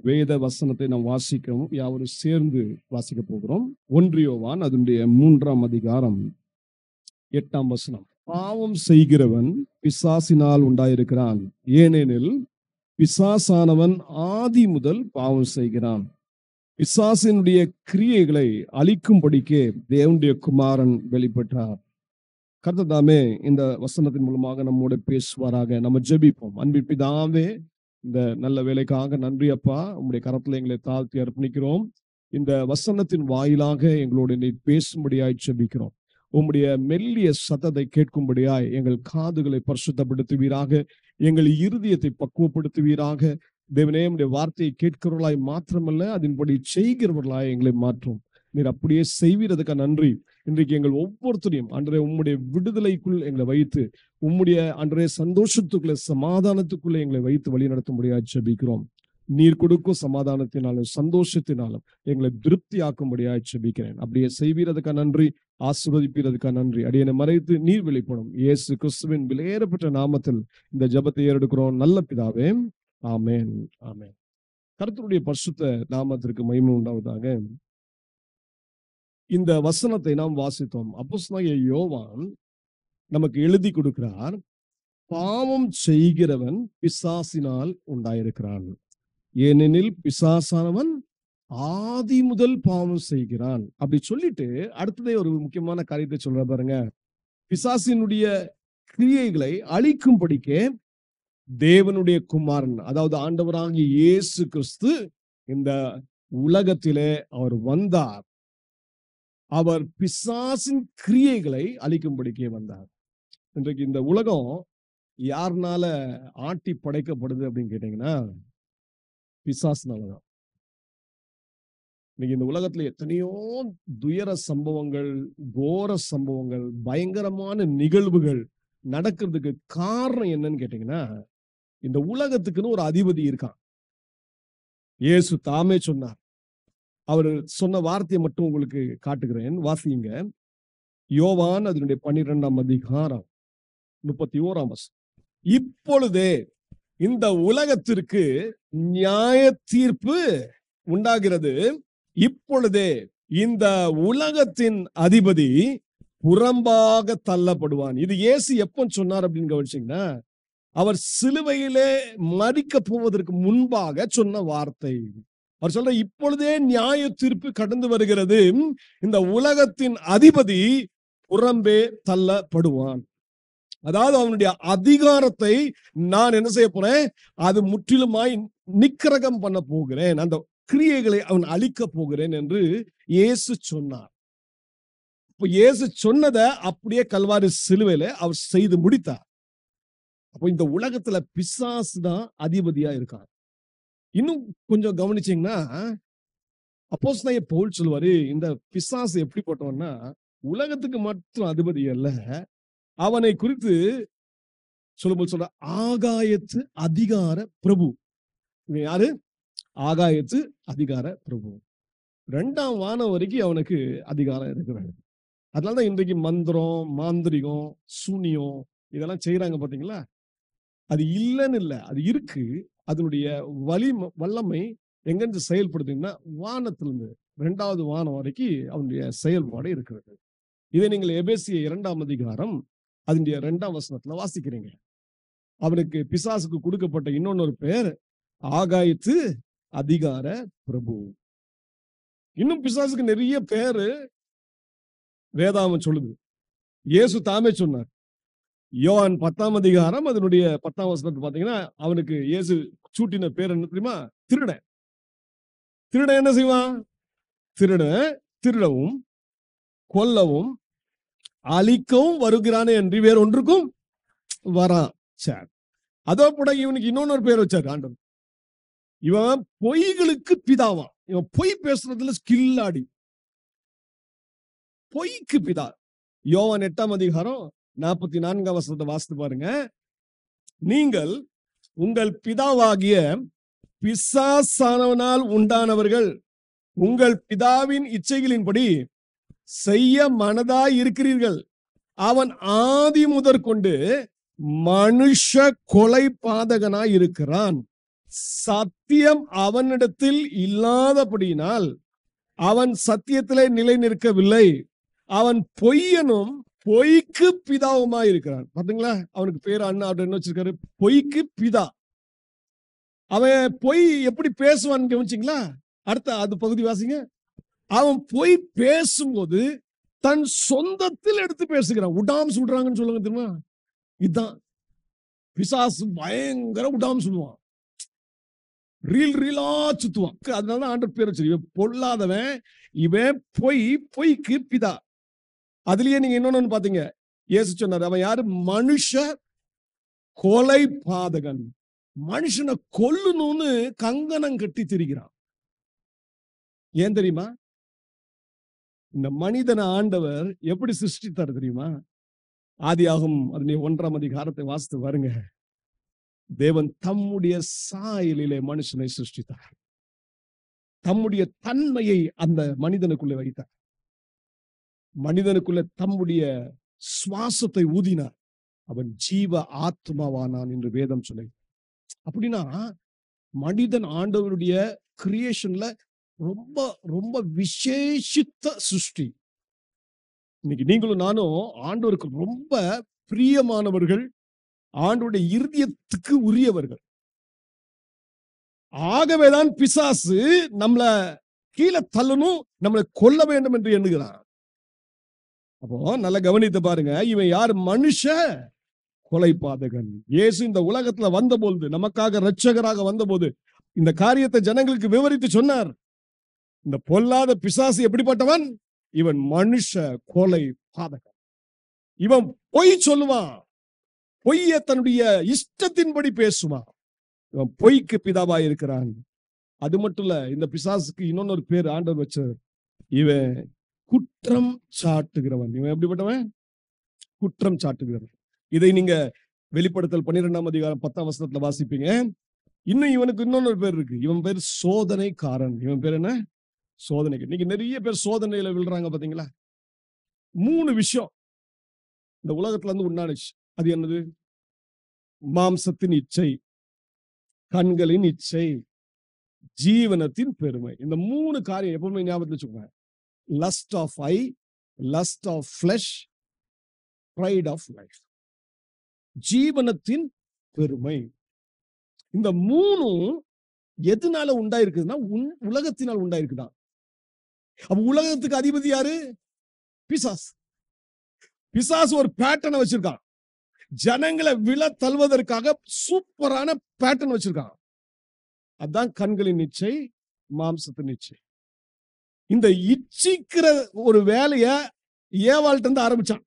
வேத வசனத்தை நாம் வாசிக்கவும் யாவரும் சேர்ந்து வாசிக்க போகிறோம். 1 யோவான் அதனுடைய 3ஆம் அதிகாரம் 8ஆம் வசனம். பாவம் செய்கிறவன் பிசாசினால் உண்டாயிருக்கிறான், ஏனெனில் பிசாசானவன் ஆதி முதல் பாவம் செய்கிறான். பிசாசினுடைய கிரியைகளை அழிக்கும்படிக்கே தேவனுடைய குமாரன் வெளிப்பட்டார். கர்த்தர் தாமே இந்த வசனத்தின் மூலமாக நம்மோட பேசுவாராக. நம்ம ஜெபிப்போம். அன்பின் பிதாவே, இந்த நல்ல வேலைக்காக நன்றி அப்பா. உங்களுடைய கரத்துல எங்களை தாழ்த்தி அர்ப்பணிக்கிறோம். இந்த வசனத்தின் வாயிலாக எங்களோடு நீ பேசும்படியாய் ஜெபிக்கிறோம். உம்முடைய மெல்லிய சத்தத்தை கேட்கும்படியாய் எங்கள் காதுகளை பரிசுத்தப்படுத்துவீராக, எங்கள் இருதயத்தை பக்குவப்படுத்துவீராக. தேவனே, உம்முடைய வார்த்தையை கேட்கிறவர்களாய் மாத்திரமல்ல, அதன்படி செய்கிறவர்களாய் எங்களை மாற்றும். நீர் அப்படியே செய்வீரதுக்கு நன்றி. இன்றைக்கு எங்கள் ஒவ்வொருத்தரையும் அன்றே உம்முடைய விடுதலைக்குள் எங்களை வைத்து, உம்முடைய அன்றே சந்தோஷத்துக்குள்ள சமாதானத்துக்குள்ள எங்களை வைத்து வழி நடத்தும்படியாக ஜெபிக்கிறோம். நீர் கொடுக்கும் சமாதானத்தினாலும் சந்தோஷத்தினாலும் எங்களை திருப்தியாக்கும்படியாக ஜெபிக்கிறேன். அப்படியே செய்வீரதுக்கு நன்றி, ஆசீர்வதிப்பீரதுக்கு நன்றி. அடியனை மறைத்து நீர் வெளிப்படும் இயேசு கிறிஸ்துவின் விலையேறப்பட்ட நாமத்தில் இந்த ஜெபத்தை ஏறெடுக்கிறோம் நல்ல பிதாவே, ஆமென், ஆமென். கர்த்தருடைய பரிசுத்த நாமத்திற்கு மகிமை உண்டாவதாக. இந்த வசனத்தை நாம் வாசித்தோம். அப்போஸ்தலனாகிய யோவான் நமக்கு எழுதி கொடுக்கிறார். பாவம் செய்கிறவன் பிசாசினால் உண்டாயிருக்கிறான், ஏனெனில் பிசாசானவன் ஆதி முதல் பாவம் செய்கிறான். அப்படி சொல்லிட்டு அடுத்ததே ஒரு முக்கியமான காரியத்தை சொல்ற பாருங்க. பிசாசினுடைய கிரியைகளை அழிக்கும்படிக்கே தேவனுடைய குமாரன், அதாவது ஆண்டவராகிய இயேசு கிறிஸ்து இந்த உலகத்திலே அவர் வந்தார். அவர் பிசாசின் கிரியைகளை அழிக்கும்படிக்கே வந்தார். இன்றைக்கு இந்த உலகம் யாருனால ஆட்டி படைக்கப்படுது அப்படின்னு கேட்டீங்கன்னா, பிசாசுனாலதான். இன்னைக்கு இந்த உலகத்துல எத்தனையோ துயர சம்பவங்கள், கோர சம்பவங்கள், பயங்கரமான நிகழ்வுகள் நடக்கிறதுக்கு காரணம் என்னன்னு கேட்டீங்கன்னா, இந்த உலகத்துக்குன்னு ஒரு அதிபதி இருக்கான். இயேசு தாமே சொன்னார். அவர் சொன்ன வார்த்தையை மட்டும் உங்களுக்கு காட்டுகிறேன், வாசிங்க. யோவான் அதனுடைய 12ஆம் அதிகாரம் 31ஆம் வசனம். இப்பொழுதே இந்த உலகத்திற்கு நியாய தீர்ப்பு உண்டாகிறது. இப்பொழுதே இந்த உலகத்தின் அதிபதி புறம்பாக தள்ளப்படுவான். இது இயேசு எப்போ சொன்னார் அப்படின்னு கவனிச்சீங்கன்னா, அவர் சிலுவையிலே மரிக்க போவதற்கு முன்பாக சொன்ன வார்த்தை. அவர் சொல்ற, இப்பொழுதே நியாய தீர்ப்பு கடந்து வருகிறது, இந்த உலகத்தின் அதிபதி புறம்பே தள்ளப்படுவான். அதாவது அவனுடைய அதிகாரத்தை நான் என்ன செய்ய போறேன், அது முற்றிலுமாய் நிக்கிரகம் பண்ண போகிறேன், அந்த கிரியைகளை அவன் அழிக்க போகிறேன் என்று இயேசு சொன்னார். இப்ப இயேசு சொன்னதை அப்படியே கல்வாரி சிலுவையில அவர் செய்து முடித்தார். அப்போ இந்த உலகத்துல பிசாசு தான் அதிபதியா இருக்கான். இன்னும் கொஞ்சம் கவனிச்சீங்கன்னா, அப்போஸ்தலனாகிய பவுல் சொல்லுவாரு, இந்த பிசாசு எப்படிப்பட்டவன்னா உலகத்துக்கு மட்டும் அதிபதி அல்ல, அவனை குறித்து சொல்லும்போது சொல்ற ஆகாயத்து அதிகார பிரபு. இவன் யாரு? ஆகாயத்து அதிகார பிரபு. 2ஆம் வானம் வரைக்கும் அவனுக்கு அதிகாரம் இருக்கிறாங்க. அதனாலதான் இன்றைக்கு மந்திரம், மாந்திரிகம், சூனியம் இதெல்லாம் செய்யறாங்க பாத்தீங்களா? அது இல்லைன்னு இல்லை, அது இருக்கு. அதனுடைய வல்லமை எங்கிருந்து செயல்படுதுன்னா, வானத்திலிருந்து 2வது வானம் வரைக்கும் அவனுடைய செயல்பாடு இருக்கிறது. இதை நீங்கள் எபேசியர் 2ஆம் அதிகாரம் அதனுடைய 2ஆம் வசனத்துல வாசிக்கிறீங்க. அவனுக்கு பிசாசுக்கு கொடுக்கப்பட்ட இன்னொரு பேர் ஆகாயத்து அதிகார பிரபு. இன்னும் பிசாசுக்கு நிறைய பேரு வேதாகமம் சொல்லுது. இயேசு தாமே சொன்னார். யோவான் 10ஆம் அதிகாரம் அதனுடைய 10ஆம் வசனத்தை பாத்தீங்கன்னா, அவனுக்கு இயேசு சூட்டின பேர் என்ன தெரியுமா? திருடன். திருடன் என்ன செய்வான்? திருடவும் கொல்லவும் அழிக்கவும் வருகிறானே என்று வேற ஒன்றுக்கும் வரான். சரி, அதோ கூட இவனுக்கு இன்னொன்னு பேர் வச்சாரு ஆண்டவர். இவன் பொய்களுக்கு பிதாவான். இவன் பொய் பேசுறதுல ஸ்கில்லாடி, பொய்க்கு பிதா. யோவான் 8ஆம் அதிகாரம் 44ஆம் வசனத்தை வாசித்து பாருங்க. நீங்கள் உங்கள் பிதாவாகிய பிசாசானவனால் உண்டானவர்கள் உங்கள் பிதாவின் இச்சைகளின்படி செய்ய மனதாய் இருக்கிறீர்கள். அவன் ஆதி முதற்கொண்டு மனுஷ கொலை பாதகனாய் இருக்கிறான். சத்தியம் அவனிடத்தில் இல்லாதபடியினால் அவன் சத்தியத்திலே நிலை நிற்கவில்லை. அவன் பொய்யனும் பொய்க்கு பிதாவுமாய் இருக்கிறான். பாத்தீங்களா, அவனுக்கு பேர் அண்ணா என்ன வச்சிருக்காரு? பொய்க்கு பிதா. அவன் பொய் எப்படி பேசுவான்னு கவனிச்சிங்களா? அடுத்த அது பகுதி வாசிங்க. அவன் பொய் பேசும்போது தன் சொந்தத்தில் எடுத்து பேசுகிறான். உடாம் சொல்றாங்கன்னு சொல்லுங்க தெரியுமா? இதுதான் பிசாசு. பயங்கர உடாம் சொல்லுவான், ரீலா சுத்துவான். அதனால ஆண்டவர் பேர் வச்சு இவன் பொல்லாதவன், இவன் பொய்க்கு பிதா. அதுலயே நீங்க இன்னொன்னு பாத்தீங்க, இயேசு சொன்னார், அவன் யாரு? மனுஷ கொலை பாதகன். மனுஷனை கொல்லணும்னு கங்கணம் கட்டி திரிகிறான். ஏன் தெரியுமா? இந்த மனிதனை ஆண்டவர் எப்படி சிருஷ்டித்தார் தெரியுமா? ஆதியாகமம் 1ஆம் அதிகாரத்தை வாசித்து பாருங்க. தேவன் தம்முடைய சாயலிலே மனுஷனை சிருஷ்டித்தார். தம்முடைய தன்மையை அந்த மனிதனுக்குள்ளே வைத்தார். மனிதனுக்குள்ள தம்முடைய சுவாசத்தை ஊதினார். அவன் ஜீவ ஆத்மாவானான் என்று வேதம் சொல்லி. அப்படின்னா மனிதன் ஆண்டவருடைய கிரியேஷன்ல ரொம்ப ரொம்ப விசேஷித்த சிருஷ்டி. இன்னைக்கு நீங்களும் நானும் ஆண்டவருக்கு ரொம்ப பிரியமானவர்கள், ஆண்டவருடைய இருதயத்துக்கு உரியவர்கள். ஆகவேதான் பிசாசு நம்மளை கீழே தள்ளணும், நம்மளை கொல்ல வேண்டும் என்று எண்ணுகிறான். அப்போ நல்ல கவனித்து பாருங்க, இவன் யார்? மனுஷ கொலை பாதகன். இயேசு இந்த உலகத்துல வந்தபோது, நமக்காக இரட்சகராக வந்தபோது இந்த காரியத்தை ஜனங்களுக்கு விவரித்து சொன்னார். இந்த பொல்லாத பிசாசு எப்படிப்பட்டவன்? இவன் மனுஷ கொலை பாதகன். இவன் பொய் சொல்லுவான், பொய்ய தன்னுடைய இஷ்டத்தின்படி பேசுவான். இவன் பொய்க்கு பிதாவா இருக்கிறான். அது மட்டும் இல்ல, இந்த பிசாசுக்கு இன்னொன்னு பேர் ஆண்டவர் வச்சார். இவன் குற்றம் சாட்டுகிறவன். இவன் எப்படிப்பட்டவன்? குற்றம் சாட்டுகிறவன். இதை நீங்க வெளிப்படுத்தல் 12ஆம் அதிகாரம் 10ஆம் வசனத்துல வாசிப்பீங்க. இன்னும் இவனுக்கு இன்னொரு பேர் இருக்கு. இவன் பேர் சோதனைக்காரன். இவன் பேர் என்ன? சோதனைக்கு. இன்னைக்கு நிறைய பேர் சோதனையில விழுறாங்க பாத்தீங்களா? 3 விஷயம் இந்த உலகத்துல இருந்து உண்டானுச்சு. அது என்னது? மாம்சத்தின் இச்சை, கண்களின் இச்சை, ஜீவனத்தின் பெருமை. இந்த 3 காரியம் எப்பவுமே ஞாபகத்துல வச்சுக்கோங்க. Lust of eye, lust of flesh, pride of life. ஜீவனத்தின் பெருமை. இந்த 3ம் எதனால உண்டாயிருக்குதுன்னா உலகத்தினால் உண்டாயிருக்குதான். அப்ப உலகத்துக்கு அதிபதி யாரு? பிசாசு. பிசாசு ஒரு பேட்டர்ன் வச்சிருக்கான். ஜனங்களை விழ தள்ளுவதற்காக சூப்பரான பேட்டர்ன் வச்சிருக்கான். அதான் கண்களின் இச்சை, மாம்சத்தின் இச்சை. இந்த இச்சிக்கிற ஒரு வேலைய ஏவாள்கிட்ட இருந்து ஆரம்பிச்சான்.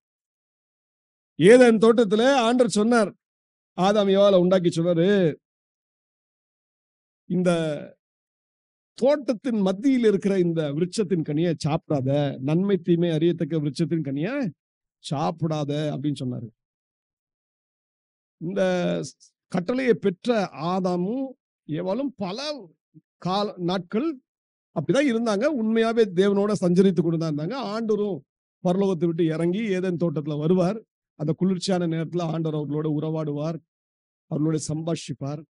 ஏதேன் தோட்டத்துல ஆண்டவர் சொன்னார், ஆதாம் ஏவாளை உண்டாக்கி சொன்னாரு, இந்த தோட்டத்தின் மத்தியில் இருக்கிற இந்த விருட்சத்தின் கனியை சாப்பிடாத, நன்மை தீமை அறியத்தக்க விருட்சத்தின் கனியை சாப்பிடாத அப்படின்னு சொன்னாரு. இந்த கட்டளையை பெற்ற ஆதாமும் ஏவாளும் பல நாட்கள் அப்படிதான் இருந்தாங்க. உண்மையாவே தேவனோட சஞ்சரித்து கொண்டுதான் இருந்தாங்க. ஆண்டவரும் பரலோகத்தை விட்டு இறங்கி ஏதேன் தோட்டத்துல வருவார். அந்த குளிர்ச்சியான நேரத்துல ஆண்டவர் அவர்களோட உறவாடுவார், அவர்களோட சம்பாஷிப்பார்.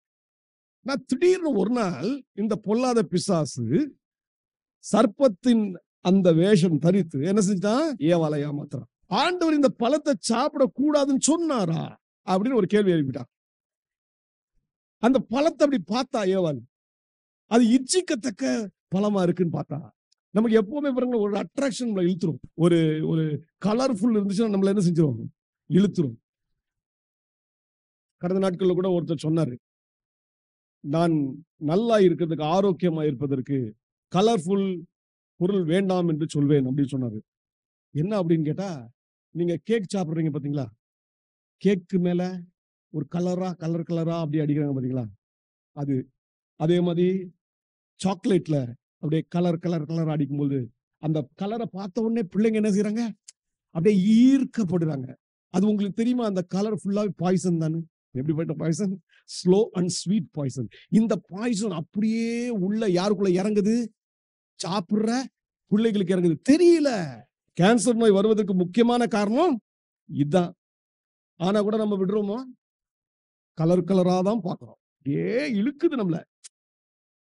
திடீர்னு ஒரு நாள் இந்த பொல்லாத பிசாசு சர்ப்பத்தின் அந்த வேஷம் தரித்து என்ன செஞ்சான்? ஏவாளை ஏமாத்துறான். ஆண்டவர் இந்த பழத்தை சாப்பிடக்கூடாதுன்னு சொன்னாரா அப்படின்னு ஒரு கேள்வி எழுப்பிட்டான். அந்த பழத்தை அப்படி பார்த்தா ஏவாள், அது இச்சிக்கத்தக்க பழமா இருக்குன்னு பார்த்தா. நமக்கு எப்பவுமே பாருங்க ஒரு அட்ராக்ஷன் நம்மளை இழுத்துரும். ஒரு ஒரு கலர்ஃபுல் இருந்துச்சுன்னா நம்மள என்ன செஞ்சிரும்? இழுத்துரும். கடந்த நாட்கள்ல கூட ஒருத்தர் சொன்னாரு, நான் நல்லா இருக்கிறதுக்கு, ஆரோக்கியமா இருப்பதற்கு கலர்ஃபுல் பொருள் வேண்டாம் என்று சொல்வேன் அப்படின்னு சொன்னாரு. என்ன அப்படின்னு கேட்டா, நீங்க கேக் சாப்பிடுறீங்க பாத்தீங்களா, கேக்கு மேல ஒரு கலரா அப்படி அடிக்கிறாங்க பாத்தீங்களா, அது அதே மாதிரி சாக்லேட்ல அப்படியே கலர் அடிக்கும்போது அந்த கலரை பார்த்த உடனே பிள்ளைங்க என்ன செய்யறாங்க? அப்படியே ஈர்க்கப்படுறாங்க. அது உங்களுக்கு தெரியுமா? அந்த கலர் ஃபுல்லாவே பாய்சன் தானே. எப்படிப்பட்ட poison? Slow and sweet poison. இந்த பாய்சன் அப்படியே உள்ள யாருக்குள்ள இறங்குது? சாப்பிடுற பிள்ளைகளுக்கு இறங்குது. தெரியல. கேன்சர் நோய் வருவதற்கு முக்கியமான காரணம் இதுதான். ஆனா கூட நம்ம விடுறோமோ? கலர் கலரா தான் பார்க்கிறோம். இழுக்குது நம்மள.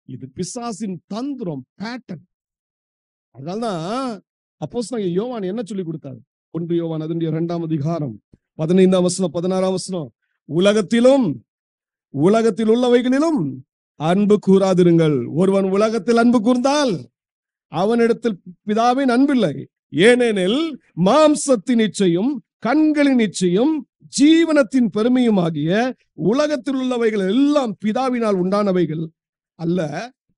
இது பிசாசின் தந்திரம், பேட்டர்ன். அதனால்தான் அப்போஸ்தலனாகிய யோவான் என்ன சொல்லி கொடுத்தார்? 1 யோவான் அதனுடைய 2ஆம் அதிகாரம் 15ஆம் வசனம் 16ஆம் வசனம். உலகத்தில் உள்ளவைகளிலும் அன்பு கூறாதிருங்கள். ஒருவன் உலகத்தில் அன்பு கூர்ந்தால் அவனிடத்தில் பிதாவின் அன்பில்லை. ஏனெனில் மாம்சத்தின் இச்சையும் கண்களின் இச்சையும் ஜீவனத்தின் பெருமையும் ஆகிய உலகத்தில் உள்ளவைகள் எல்லாம் பிதாவினால் உண்டானவைகள் அல்ல,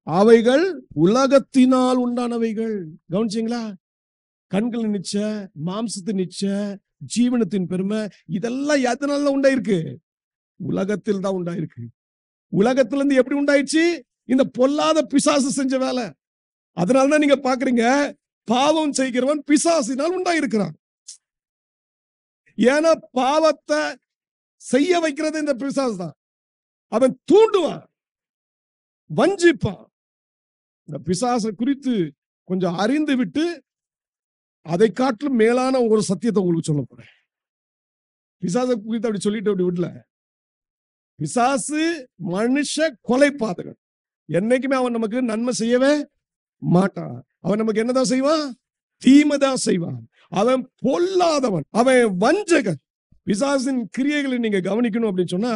அவைகள் உலகத்தினால் உண்டானவைகள். கவனிச்சீங்களா? கண்களின் இச்சை, மாம்சத்தின் இச்சை, ஜீவனத்தின் பெருமை, இதெல்லாம் எதனால உண்டாயிருக்கு? உலகத்தில் தான் உண்டாயிருக்கு. உலகத்துல இருந்து எப்படி உண்டாயிடுச்சு? இந்த பொல்லாத பிசாசு செஞ்ச வேலை. அதனாலதான் நீங்க பாக்குறீங்க, பாவம் செய்கிறவன் பிசாசினால் உண்டாயிருக்கிறான். ஏன்னா பாவத்தை செய்ய வைக்கிறது இந்த பிசாசு தான். அவன் தூண்டுவான், வஞ்சிப்பான். இந்த பிசாசை குறித்து கொஞ்சம் அறிந்து விட்டு அதை காட்டிலும் மேலான ஒரு சத்தியத்தை உங்களுக்கு சொல்ல போறேன். பிசாசை குறித்து அப்படி சொல்லிட்டு அப்படி விடல. பிசாசு மனுஷ கொலைபாதகன். என்னைக்குமே அவன் நமக்கு நன்மை செய்யவே மாட்டான். அவன் நமக்கு என்னதான் செய்வான்? தீமைதான் செய்வான். அவன் பொல்லாதவன், அவன் வஞ்சகன். பிசாசின் கிரியைகளை நீங்க கவனிக்கணும் அப்படின்னு சொன்னா,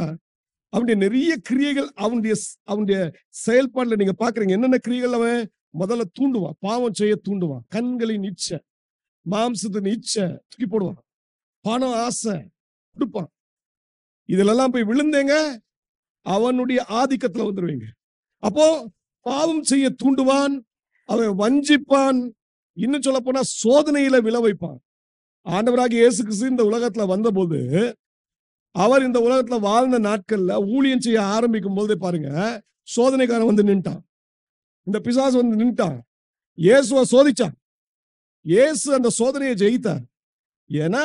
அவனுடைய நிறைய கிரியைகள், அவனுடைய செயல்பாடுல நீங்க பாக்குறீங்க. என்னென்ன கிரியைகள்? அவன் முதல்ல தூண்டுவான், பாவம் செய்ய தூண்டுவான். கண்களின் இச்சை, மாம்சத்தின் இச்சை தூக்கி போடுவான். பணம் ஆசை கொடுப்பான். இதுலெல்லாம் போய் விழுந்தேங்க, அவனுடைய ஆதிக்கத்துல வந்துருவீங்க. அப்போ பாவம் செய்ய தூண்டுவான், அவன் வஞ்சிப்பான், இன்னும் சொல்ல போனா சோதனையில விழ வைப்பான். ஆண்டவராகிய இயேசு கிறிஸ்து இந்த உலகத்துல வந்தபோது, அவர் இந்த உலகத்துல வாழ்ந்த நாட்கள்ல ஊழியம் செய்ய ஆரம்பிக்கும் போதே பாருங்க, சோதனைக்காரன் வந்து நின்ட்டான். இந்த பிசாசு வந்து நின்ட்டான். இயேசுவை சோதிச்சான். இயேசு அந்த சோதனையை ஜெயித்தார். ஏன்னா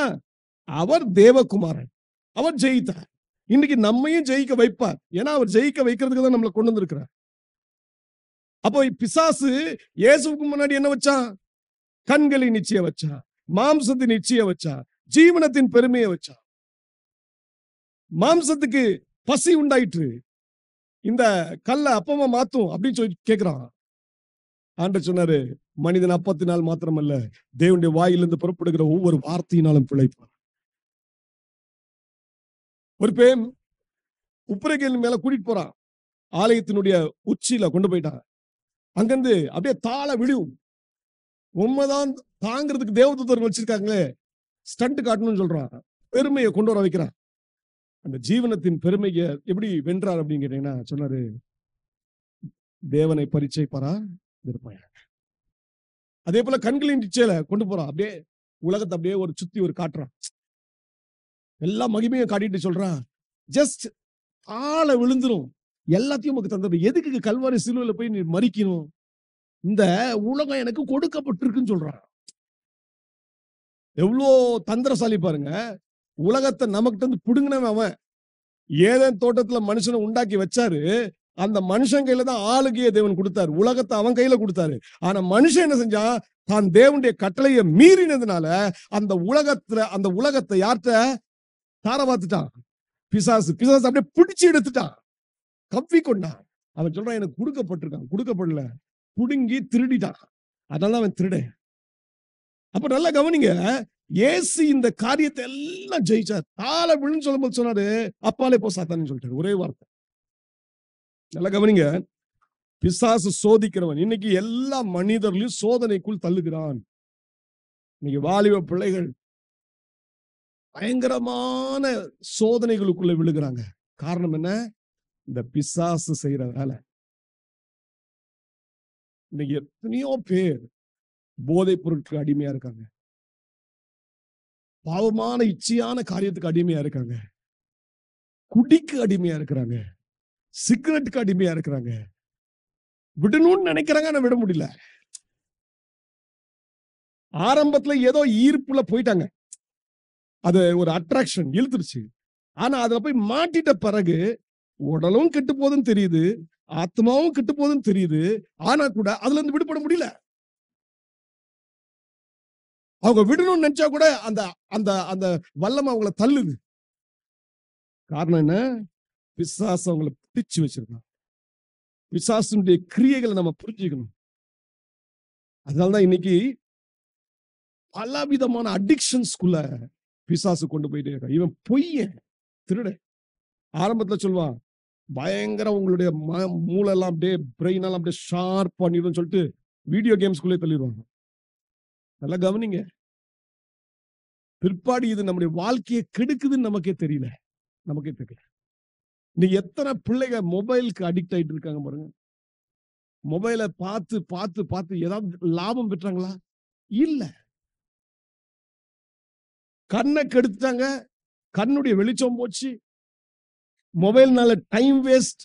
அவர் தேவகுமாரன், அவர் ஜெயித்தார். இன்னைக்கு நம்மையும் ஜெயிக்க வைப்பார். ஏன்னா அவர் ஜெயிக்க வைக்கிறதுக்கு தான் நம்மளை கொண்டு வந்திருக்கிறார். அப்போ பிசாசு இயேசுவுக்கு முன்னாடி என்ன வச்சான்? கண்களின் நிச்சய வச்சான், மாம்சத்தின் நிச்சய வச்சான், ஜீவனத்தின் பெருமையை வச்சான். மாம்சத்துக்கு பசி உண்டாயிற்று, இந்த கல்ல அப்பமா மாத்தும் அப்படின்னு சொல்லி கேட்கிறான். ஆண்டவர் சொன்னாரு, மனிதன் அப்பத்தினால் மாத்திரமல்ல, தேவனுடைய வாயிலிருந்து புறப்படுகிற ஒவ்வொரு வார்த்தையினாலும் பிழைப்பான். ஒரு பேம் உப்பரைகள் மேல கூட்டிட்டு போறான். ஆலயத்தினுடைய உச்சியில கொண்டு போயிட்டான். அங்கிருந்து அப்படியே தாழ விழும். உண்மைதான் தாங்கிறதுக்கு தேவதூதர்கள் வச்சிருக்காங்களே, ஸ்டண்ட் காட்டணும்னு சொல்றான். பெருமையை கொண்டு வர வைக்கிறான். அந்த ஜீவனத்தின் பெருமையை எப்படி வென்றார் அப்படின்னு கேட்டீங்கன்னா, சொன்னாரு, தேவனை பரீட்சை பாரா இருப்பாங்க. அதே போல கண்களின் இச்சையில கொண்டு போறான். அப்படியே உலகத்தை அப்படியே ஒரு சுத்தி ஒரு காட்டுறான். எல்லா மகிமையும் காட்டிட்டு சொல்றான், ஜஸ்ட் ஆள விழுந்துரும், எல்லாத்தையும் உனக்கு தந்தது. எதுக்கு கல்வாரி சிலுவையில போய் நீ மறிக்கணும்? இந்த உலகம் எனக்கு கொடுக்கப்பட்டிருக்குன்னு சொல்றான். எவ்வளோ தந்திரசாலி பாருங்க. உலகத்தை நமக்கிட்ட இருந்து பிடுங்கினவன் அவன். ஏதேன் தோட்டத்துல மனுஷனை உண்டாக்கி வச்சாரு. அந்த மனுஷன் கையில தான் ஆளுகையை தேவன் கொடுத்தாரு. உலகத்தை அவன் கையில கொடுத்தாரு. ஆனா மனுஷன் என்ன செஞ்சான்? தான் தேவனுடைய கட்டளையை மீறினதுனால அந்த உலகத்தை யார்கிட்ட தாரவாத்துட்டான்? பிசாசு. பிசாசு அப்படியே பிடிச்சு எடுத்துட்டான், கவ்வி கொண்டான். அவன் சொல்றான், எனக்கு கொடுக்கப்பட்டிருக்கான். கொடுக்கப்படல, புடுங்கி திருடிட்டான். அதனால அவன் திருடன். அப்ப நல்லா கவனிங்க, இயேசு இந்த காரியத்தை எல்லாம் ஜெயிச்சார். தாழ விழுன்னு சொல்லும்போது சொன்னாரு, அப்பாலே போ சாத்தான்னு சொல்லிட்டாரு. ஒரே வார்த்தை. நல்லா கவனிங்க, பிசாசு சோதிக்கிறவன் இன்னைக்கு எல்லா மனிதர்களையும் சோதனைக்குள் தள்ளுகிறான். இன்னைக்கு வாலிப பிள்ளைகள் பயங்கரமான சோதனைகளுக்குள்ள விழுகிறாங்க. காரணம் என்ன? இந்த பிசாசு செய்யற வேலை. இன்னைக்கு எத்தனையோ பேர் போதைப் பொருட்களுக்கு அடிமையா இருக்காங்க, பாவமான இச்சையான காரியத்துக்கு அடிமையா இருக்காங்க, குடிக்கு அடிமையா இருக்கிறாங்க, சிகரெட்டுக்கு அடிமையா இருக்கிறாங்க. விடணும்னு நினைக்கிறாங்க, ஆனா விட முடியல. ஆரம்பத்துல ஏதோ ஈர்ப்புல போயிட்டாங்க, அது ஒரு அட்ராக்ஷன் இழுத்துருச்சு. ஆனா அதுல போய் மாட்டிட்ட பிறகு உடலும் கெட்டு போகுதுன்னு தெரியுது, ஆத்மாவும் கெட்டு போகுதுன்னு தெரியுது. ஆனா கூட அதுல இருந்து விடுபட முடியல. அவங்க விடணும்னு நினைச்சா கூட அந்த அந்த அந்த வல்லமை அவங்கள தள்ளுது. காரணம் என்ன? பிசாசு அவங்கள பிடிச்சு வச்சிருக்கான். பிசாசுடைய கிரியைகளை நம்ம புரிஞ்சுக்கணும். அதனாலதான் இன்னைக்கு பலவிதமான அடிக்ஷன்ஸ்குள்ள பிசாசு கொண்டு போயிட்டே இருக்கான். இவன் பொய்யன், திருடன். ஆரம்பத்துல சொல்லுவான், பயங்கர உங்களுடைய மூளை எல்லாம் அப்படியே பிரெயின் எல்லாம் அப்படியே ஷார்ப் பண்ணிடும் சொல்லிட்டு வீடியோ கேம்ஸ்குள்ளே தள்ளிடுவாங்க. நல்லா கவனிங்க. பிற்பாடு இது நம்முடைய வாழ்க்கையை கெடுக்குதுன்னு நமக்கே தெரியல. இன்னைக்கு எத்தனை பிள்ளைங்க மொபைலுக்கு அடிக்ட் ஆயிட்டு இருக்காங்க பாருங்க. மொபைலை பார்த்து பார்த்து பார்த்து ஏதாவது லாபம் பெற்றாங்களா? இல்ல. கண்ணை கெடுத்தாங்க, கண்ணுடைய வெளிச்சம் போச்சு. மொபைல்னால டைம் வேஸ்ட்,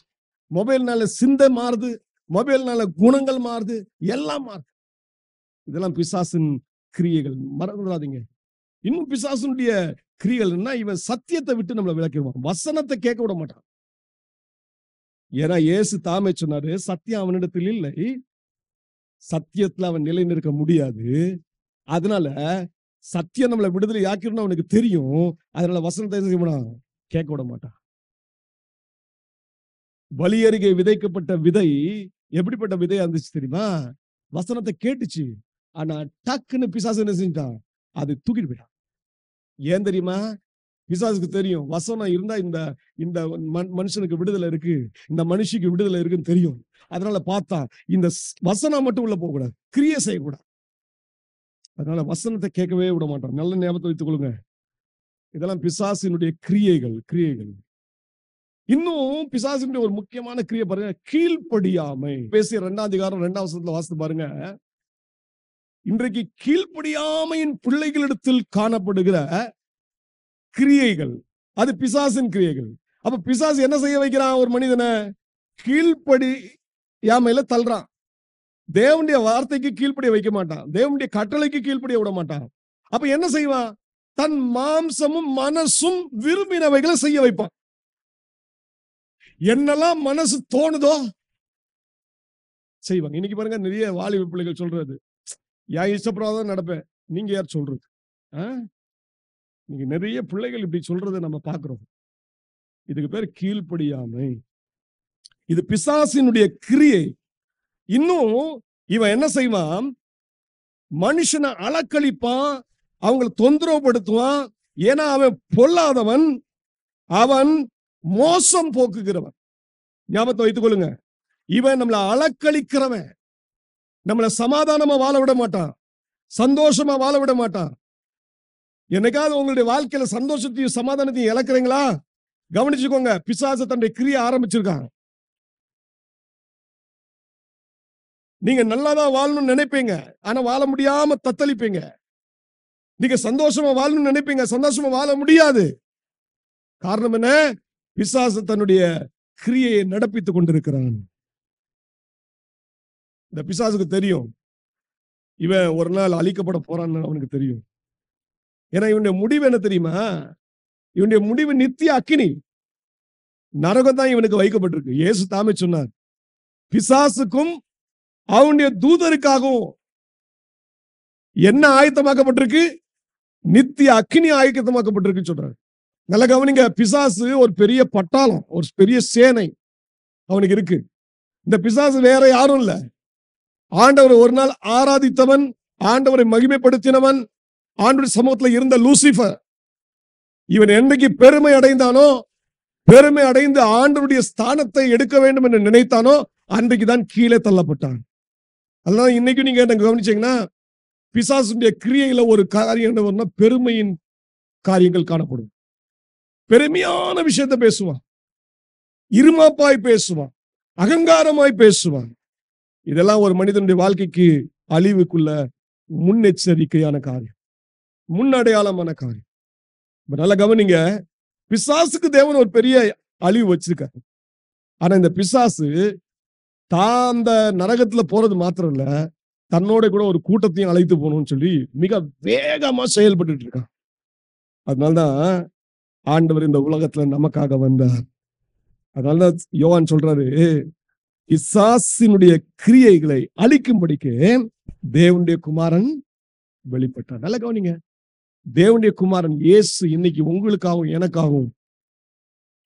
மொபைல்னால சிந்தை மாறுது, மொபைல்னால குணங்கள் மாறுது, எல்லாம் மாறுது. இதெல்லாம் பிசாசின் கிரியைகள், மறந்துடாதீங்க. இன்னும் பிசாசுடைய கிரியைகள் என்ன? இவன் சத்தியத்தை விட்டு நம்மளை விளக்கிடுவான், வசனத்தை கேட்க விட மாட்டான். ஏன்னா இயேசு தாமே சொன்னாரு, சத்தியம் அவனிடத்தில் இல்லை, சத்தியத்துல அவன் நிலை நிற்க முடியாது. அதனால சத்தியம் நம்மளை விடுதலை ஆக்கிடணும் அவனுக்கு தெரியும். அதனால வசனத்தை கேட்க விட மாட்டான். வழி அருகே விதைக்கப்பட்ட விதை எப்படிப்பட்ட விதையா இருந்துச்சு தெரியுமா? வசனத்தை கேட்டுச்சு, ஆனா டக்குன்னு பிசாசு என்ன செஞ்சான்? அது தூக்கிட்டு போயிட்டான். ஏன் தெரியுமா? பிசாசுக்கு தெரியும், வசனம் இருந்தா இந்த இந்த மனுஷனுக்கு விடுதலை இருக்கு, இந்த மனுஷிக்கு விடுதலை இருக்குன்னு தெரியும். அதனால பார்த்தா இந்த வசனம் மட்டும் உள்ள போக கூடாது, கிரியை செய்யக்கூடாது. அதனால வசனத்தை கேட்கவே விட மாட்டான். நல்ல ஞாபகத்தை வைத்துக் கொள்ளுங்க. இதெல்லாம் பிசாசினுடைய கிரியைகள். இன்னும் பிசாசினுடைய ஒரு முக்கியமான கிரியை பாருங்க, கீழ்ப்படியாமை. பேசிய 2ஆம் அதிகாரம் 2ஆம் வசனத்துல வாசித்து பாருங்க. இன்றைக்கு கீழ்ப்படியாமையின் பிள்ளைகளிடத்தில் காணப்படுகிற கிரியைகள், அது பிசாசின் கிரியைகள். அப்ப பிசாசு என்ன செய்ய வைக்கிறான்? ஒரு மனிதனை கீழ்ப்படியாமையில தள்ளுறான். தேவனுடைய வார்த்தைக்கு கீழ்ப்படிய வைக்க மாட்டான், தேவனுடைய கட்டளைக்கு கீழ்ப்படிய விட மாட்டான். அப்ப என்ன செய்வான்? தன் மாம்சமும் மனசும் விரும்பினவைகளை செய்ய வைப்பான். என்னெல்லாம் மனசு தோணுதோ செய்வாங்க. இன்னைக்கு பாருங்க, நிறைய வாலிப பிள்ளைகள் சொல்றது, என் இஷ்டப்படாதான் நடப்பேன், நீங்க யார் சொல்றது? நீங்க நிறைய பிள்ளைகள் இப்படி சொல்றதை நம்ம பார்க்கிறோம். இதுக்கு பேர் கீழ்ப்படியாமை. இது பிசாசினுடைய கிரியை. இன்னும் இவன் என்ன செய்வான்? மனுஷனை அலக்களிப்பான், அவங்களை தொந்தரவுப்படுத்துவான். ஏன்னா அவன் பொல்லாதவன், அவன் மோசம் போக்குகிறவன். ஞாபகத்தை வைத்துக் கொள்ளுங்க. இவன் நம்மளை அலக்களிக்கிறவன், நம்மளை சமாதானமா வாழ விட மாட்டான், சந்தோஷமா வாழ விட மாட்டான். என்னைக்காவது உங்களுடைய வாழ்க்கையில சந்தோஷத்தையும் சமாதானத்தையும் இழக்கிறீங்களா? கவனிச்சுக்கோங்க, பிசாசு தன்னுடைய கிரியை ஆரம்பிச்சிருக்கான். நீங்க நல்லாதான் வாழணும்னு நினைப்பீங்க, ஆனா வாழ முடியாம தத்தளிப்பீங்க. நீங்க சந்தோஷமா வாழணும்னு நினைப்பீங்க, சந்தோஷமா வாழ முடியாது. காரணம் என்ன? பிசாசு தன்னுடைய கிரியையை நடப்பித்துக் கொண்டிருக்கிறான். இந்த பிசாசுக்கு தெரியும், இவன் ஒரு நாள் அழிக்கப்பட போறான்னு அவனுக்கு தெரியும். ஏன்னா இவனுடைய முடிவு என்ன தெரியுமா? இவனுடைய முடிவு நித்திய அக்கினி, நரகம் தான் இவனுக்கு வைக்கப்பட்டிருக்கு. இயேசு தாமே சொன்னார், பிசாசுக்கும் அவனுடைய தூதருக்காகவும் என்ன ஆயத்தமாக்கப்பட்டிருக்கு? நித்திய அக்கினி ஆயத்தமாக்கப்பட்டிருக்கு சொல்றாரு. நல்ல கவனிங்க, பிசாசு ஒரு பெரிய பட்டாளம், ஒரு பெரிய சேனை அவனுக்கு இருக்கு. இந்த பிசாசு வேற யாரும் இல்ல, ஆண்டவரை ஒரு நாள் ஆராதித்தவன், ஆண்டவரை மகிமைப்படுத்தினவன், ஆண்டவருடைய சமூகத்தில் இருந்த லூசிபர். இவன் என்னைக்கு பெருமை அடைந்தானோ, பெருமை அடைந்து ஆண்டவருடைய ஸ்தானத்தை எடுக்க வேண்டும் என்று நினைத்தானோ, அன்றைக்குதான் கீழே தள்ளப்பட்டான். அதனால இன்னைக்கு நீங்க என்ன கவனிச்சீங்கன்னா, பிசாசுடைய கிரியையில ஒரு காரியம் என்ன, பெருமையின் காரியங்கள் காணப்படும். பெருமையான விஷயத்தை பேசுவான், இருமாப்பாய் பேசுவான், அகங்காரமாய் பேசுவான். இதெல்லாம் ஒரு மனிதனுடைய வாழ்க்கைக்கு அழிவுக்குள்ள முன்னெச்சரிக்கையான காரியம், முன்னடையாளமான காரியம். நல்ல கவனிங்க, பிசாசுக்கு தேவன் ஒரு பெரிய அழிவு வச்சிருக்காரு. ஆனா இந்த பிசாசு தான் அந்த நரகத்துல போறது மாத்திரம் இல்ல, தன்னோட கூட ஒரு கூட்டத்தையும் அழைத்து போகணும்னு சொல்லி மிக வேகமா செயல்பட்டு இருக்கான். அதனால்தான் ஆண்டவர் இந்த உலகத்துல நமக்காக வந்தார். அதனாலதான் யோவான் சொல்றாரு, பிசாசினுடைய கிரியைகளை அழிக்கும்படிக்கு தேவனுடைய குமாரன் வெளிப்பட்டார். நல்ல கவனிங்க, தேவனுடைய குமாரன் இயேசு இன்னைக்கு உங்களுக்காகவும் எனக்காகவும்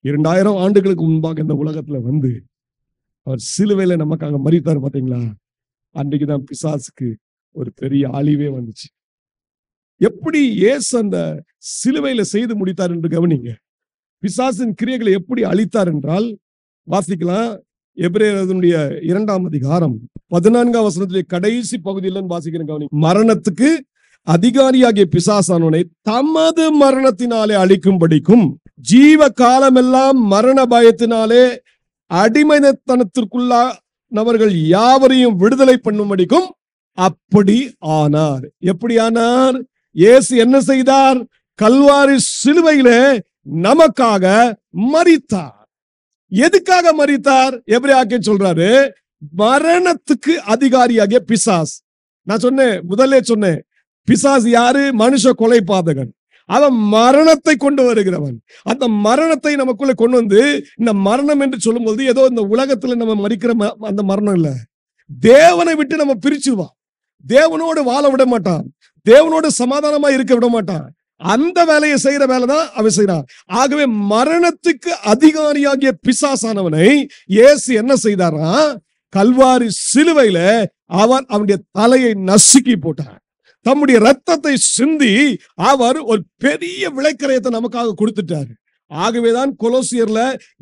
2000 ஆண்டுகளுக்கு முன்பாக இந்த உலகத்துல வந்து அவர் சிலுவையில நமக்காக மரித்தார். பாத்தீங்களா? அன்றைக்குதான் பிசாசுக்கு ஒரு பெரிய அழிவே வந்துச்சு. எப்படி இயேசு அந்த சிலுவையில செய்து முடித்தார் என்று கவனிங்க. பிசாசின் கிரியைகளை எப்படி அழித்தார் என்றால் வாசிக்கலாம். எபிரேயருடைய 2ஆம் அதிகாரம் 14ஆம் வசனத்திலே கடைசி பகுதியில் வாசிக்கிறேன், கவனி. மரணத்துக்கு அதிகாரியாகிய பிசாசானவனை தமது மரணத்தினாலே அழிக்கும்படிக்கும் ஜீவ காலமெல்லாம் மரண பயத்தினாலே அடிமைத்தனத்திற்குள்ளானவர்கள் யாவரையும் விடுதலை பண்ணும்படிக்கும் அப்படி ஆனார். எப்படி ஆனார்? இயேசு என்ன செய்தார்? கல்வாரி சிலுவையிலே நமக்காக மரித்தார். எதுக்காக மரித்தார்? எபிரேயர் சொல்றாரு, மரணத்துக்கு அதிகாரியாகிய பிசாஸ். நான் சொன்னேன், முதல்ல சொன்னேன், பிசாஸ் யாரு? மனுஷ கொலைபாதகன். அவன் மரணத்தை கொண்டு வருகிறவன். அந்த மரணத்தை நமக்குள்ள கொண்டு வந்து, இந்த மரணம் என்று சொல்லும்போது ஏதோ இந்த உலகத்துல நம்ம மரிக்கிற அந்த மரணம் இல்ல, தேவனை விட்டு நம்ம பிரிச்சுவான். தேவனோடு வாழ விட மாட்டான், தேவனோடு சமாதானமா இருக்க விட மாட்டான். அந்த வேலையை செய்யற வேலைதான் அவன் செய்யறான். ஆகவே மரணத்துக்கு அதிகாரியாகிய பிசாசானவனை இயேசு என்ன செய்தாரா? கல்வாரி சிலுவையில அவர் அவனுடைய தலையை நசுக்கி போட்டார். தம்முடைய ரத்தத்தை சிந்தி அவர் ஒரு பெரிய விளைக்கரையத்தை நமக்காக கொடுத்துட்டாரு. ஆகவேதான் கொலோசியர்ல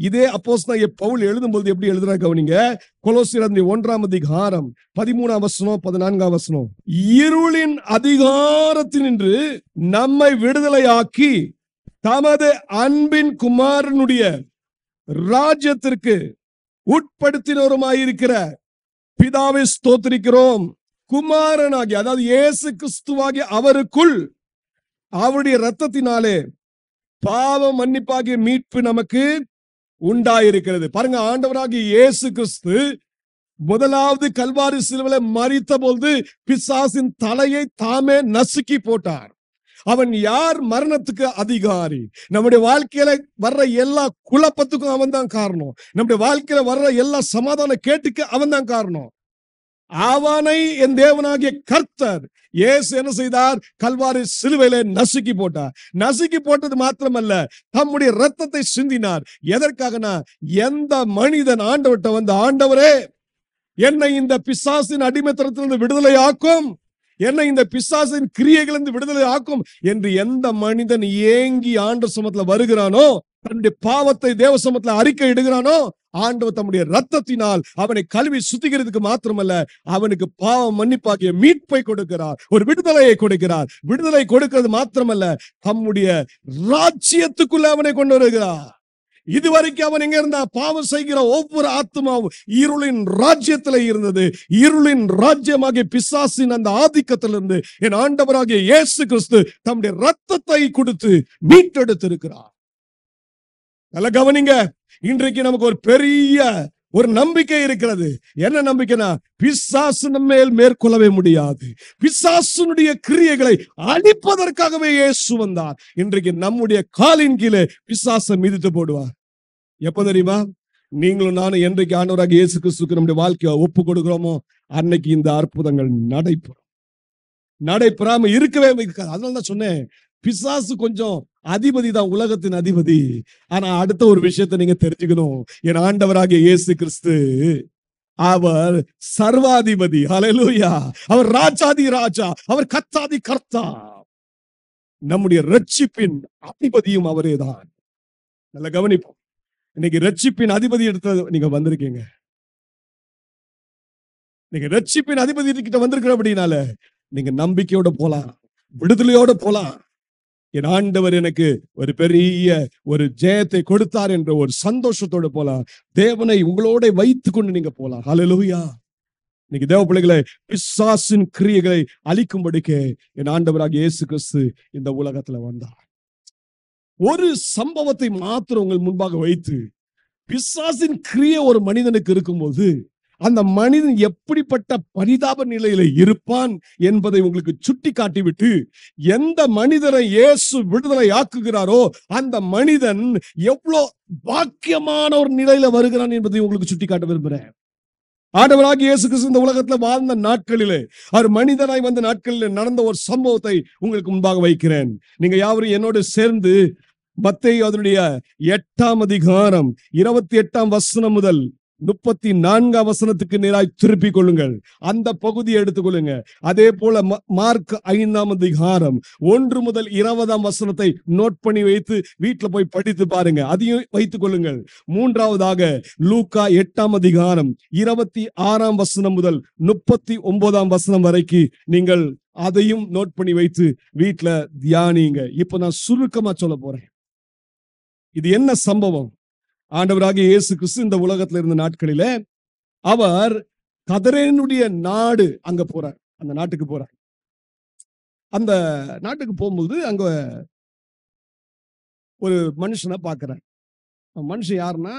இதே அப்போஸ்தலனாகிய பவுல் எழுதும்போது எப்படி எழுதுறா கவனிங்க. கொலோசியர் 1ஆம் அதிகாரம் 13ஆம் வசனம் 14ஆம் வசனம், இருளின் அதிகாரத்தினின்று நம்மை விடுதலையாக்கி தமது அன்பின் குமாரனுடைய ராஜ்யத்திற்கு உட்படுத்தினோருமாயிருக்கிற பிதாவை ஸ்தோத்திரிக்கிறோம். குமாரனாகி, அதாவது இயேசு கிறிஸ்துவாகிய அவருக்குள் அவருடைய இரத்தத்தினாலே பாவ மன்னிப்பாகிய மீட்பு நமக்கு உண்டாயிருக்கிறது. பாருங்க, ஆண்டவராகிய இயேசு கிறிஸ்து முதலாவது கல்வாரி சிலுவையில மரித்த போது பிசாசின் தலையை தாமே நசுக்கி போட்டார். அவன் யார்? மரணத்துக்கு அதிகாரி. நம்முடைய வாழ்க்கையில வர்ற எல்லா குழப்பத்துக்கும் அவன் தான் காரணம். நம்முடைய வாழ்க்கையில வர்ற எல்லா சமாதான கேட்டுக்கு அவன் தான் காரணம். அவனை என் தேவனாகிய கர்த்தர் இயேசு என்ன செய்தார்? கல்வாரி சிலுவையிலே நசுக்கி போட்டார். நசுக்கி போட்டது மாத்திரமல்ல, தம்முடைய ரத்தத்தை சிந்தினார். எதற்காகனா, எந்த மனிதன் ஆண்டவர்கிட்ட வந்து, ஆண்டவரே என்னை இந்த பிசாசின் அடிமைத்தனத்திலிருந்து விடுதலை ஆக்கும், என்னை இந்த பிசாசின் கிரியைகளிலிருந்து விடுதலை ஆக்கும் என்று எந்த மனிதன் ஏங்கி ஆண்டவர் சமூகத்துல வருகிறானோ, தன்னுடைய பாவத்தை தேவ சமூகத்துல அறிக்கை இடுகிறானோ, ஆண்டவர் தம்முடைய ரத்தத்தினால் அவனை கழுவி சுத்திகிறதுக்கு மாத்திரமல்ல, அவனுக்கு பாவ மன்னிப்பாகிய மீட்பை கொடுக்கிறார், ஒரு விடுதலையை கொடுக்கிறார். விடுதலை கொடுக்கிறது மாத்திரமல்ல, தம்முடைய ராஜ்யத்துக்குள்ள அவனை கொண்டு வருகிறார். இதுவரைக்கும் அவன் எங்க இருந்தா? பாவம் செய்கிற ஒவ்வொரு ஆத்மாவும் இருளின் ராஜ்யத்துல இருந்தது. இருளின் ராஜ்யமாகிய பிசாசின் அந்த ஆதிக்கத்திலிருந்து என் ஆண்டவராகிய இயேசு கிறிஸ்து தம்முடைய ரத்தத்தை கொடுத்து மீட்டெடுத்து இருக்கிறார். நல்ல கவனிங்க, இன்றைக்கு நமக்கு ஒரு பெரிய ஒரு நம்பிக்கை இருக்கிறது. என்ன நம்பிக்கைனா, பிசாசு நம்ம மேல் மேற்கொள்ளவே முடியாது. பிசாசுனுடைய கிரியைகளை அழிப்பதற்காகவே இயேசு வந்தார். இன்றைக்கு நம்முடைய காலின் கீழே பிசாசை மிதித்து போடுவார். எப்ப தெரியுமா? நீங்களும் நானும் என்றைக்கு ஆண்டவராகிய இயேசு கிறிஸ்துவுக்கு நம்முடைய வாழ்க்கையை ஒப்பு கொடுக்கிறோமோ, அன்னைக்கு இந்த அற்புதங்கள் நடைபெறும். நடைபெறாம இருக்கவே இருக்காது. அதனால தான் சொன்னேன், பிசாசு கொஞ்சம் அதிபதி தான், உலகத்தின் அதிபதி. ஆனா அடுத்த ஒரு விஷயத்தை நீங்க தெரிஞ்சுக்கணும். என் ஆண்டவராகிய இயேசு கிறிஸ்து அவர் சர்வாதிபதி. ஹல்லேலூயா! அவர் ராஜாதி ராஜா, அவர் கர்த்தாதி கர்த்தா. நம்முடைய ரட்சிப்பின் அதிபதியும் அவரே தான். நல்ல கவனிப்போம். இன்னைக்கு ரட்சிப்பின் அதிபதி எடுத்து நீங்க வந்திருக்கீங்க. நீங்க ரட்சிப்பின் அதிபதி கிட்ட வந்திருக்கிற அப்படினால நீங்க நம்பிக்கையோட போலாம், விடுதலையோட போலாம். என் ஆண்டவர் எனக்கு ஒரு பெரிய ஒரு ஜெயத்தை கொடுத்தார் என்ற ஒரு சந்தோஷத்தோடு போலாம். தேவனை உங்களோட வைத்துக் கொண்டு நீங்க போலாம். ஹல்லேலூயா! இன்னைக்கு தேவ பிள்ளைகளை, பிசாசின் கிரியைகளை அழிக்கும்படிக்கு என் ஆண்டவராகிய இயேசு கிறிஸ்து இந்த உலகத்துல வந்தார். ஒரு சம்பவத்தை மாத்திரம் உங்கள் முன்பாக வைத்து, பிசாசின் கிரியை ஒரு மனிதனுக்கு இருக்கும்போது அந்த மனிதன் எப்படிப்பட்ட பரிதாப நிலையில இருப்பான் என்பதை உங்களுக்கு சுட்டி காட்டிவிட்டு, எந்த மனிதரை இயேசு விடுதலை ஆக்குகிறாரோ அந்த மனிதன் எவ்வளவு பாக்கியமான ஒரு நிலையில வருகிறான் என்பதை உங்களுக்கு சுட்டி காட்ட விரும்புகிறேன். ஆண்டவராகிய இயேசு கிறிஸ்து இந்த உலகத்துல வாழ்ந்த நாட்களிலே, அவர் மனிதனாய் வந்த நாட்களிலே நடந்த ஒரு சம்பவத்தை உங்களுக்கு முன்பாக வைக்கிறேன். நீங்க யாவரும் என்னோடு சேர்ந்து மத்தேயு அதனுடைய 8ஆம் அதிகாரம் 28ஆம் வசனம் முதல் 34ஆம் வசனத்துக்கு நேராய் திருப்பிக் கொள்ளுங்கள். அந்த பகுதியை எடுத்துக்கொள்ளுங்க. அதே போல மார்க் 5ஆம் அதிகாரம் 1 முதல் 20ஆம் வசனத்தை நோட் பண்ணி வைத்து வீட்டுல போய் படித்து பாருங்க. அதையும் வைத்துக் கொள்ளுங்கள். மூன்றாவதாக லூக்கா 8ஆம் அதிகாரம் 26ஆம் வசனம் முதல் 39ஆம் வசனம் வரைக்கும் நீங்கள் அதையும் நோட் பண்ணி வைத்து வீட்டுல தியானிங்க. இப்ப நான் சுருக்கமா சொல்ல போறேன். இது என்ன சம்பவம்? ஆண்டவராகிய இயேசு கிறிஸ்து இந்த உலகத்துல இருந்த நாட்களிலே அவர் கதரேனுடைய நாடு அங்க போறார். அந்த நாட்டுக்கு போறார். அந்த நாட்டுக்கு போகும்போது அங்க ஒரு மனுஷனை பார்க்கிறார். மனுஷன் யாருன்னா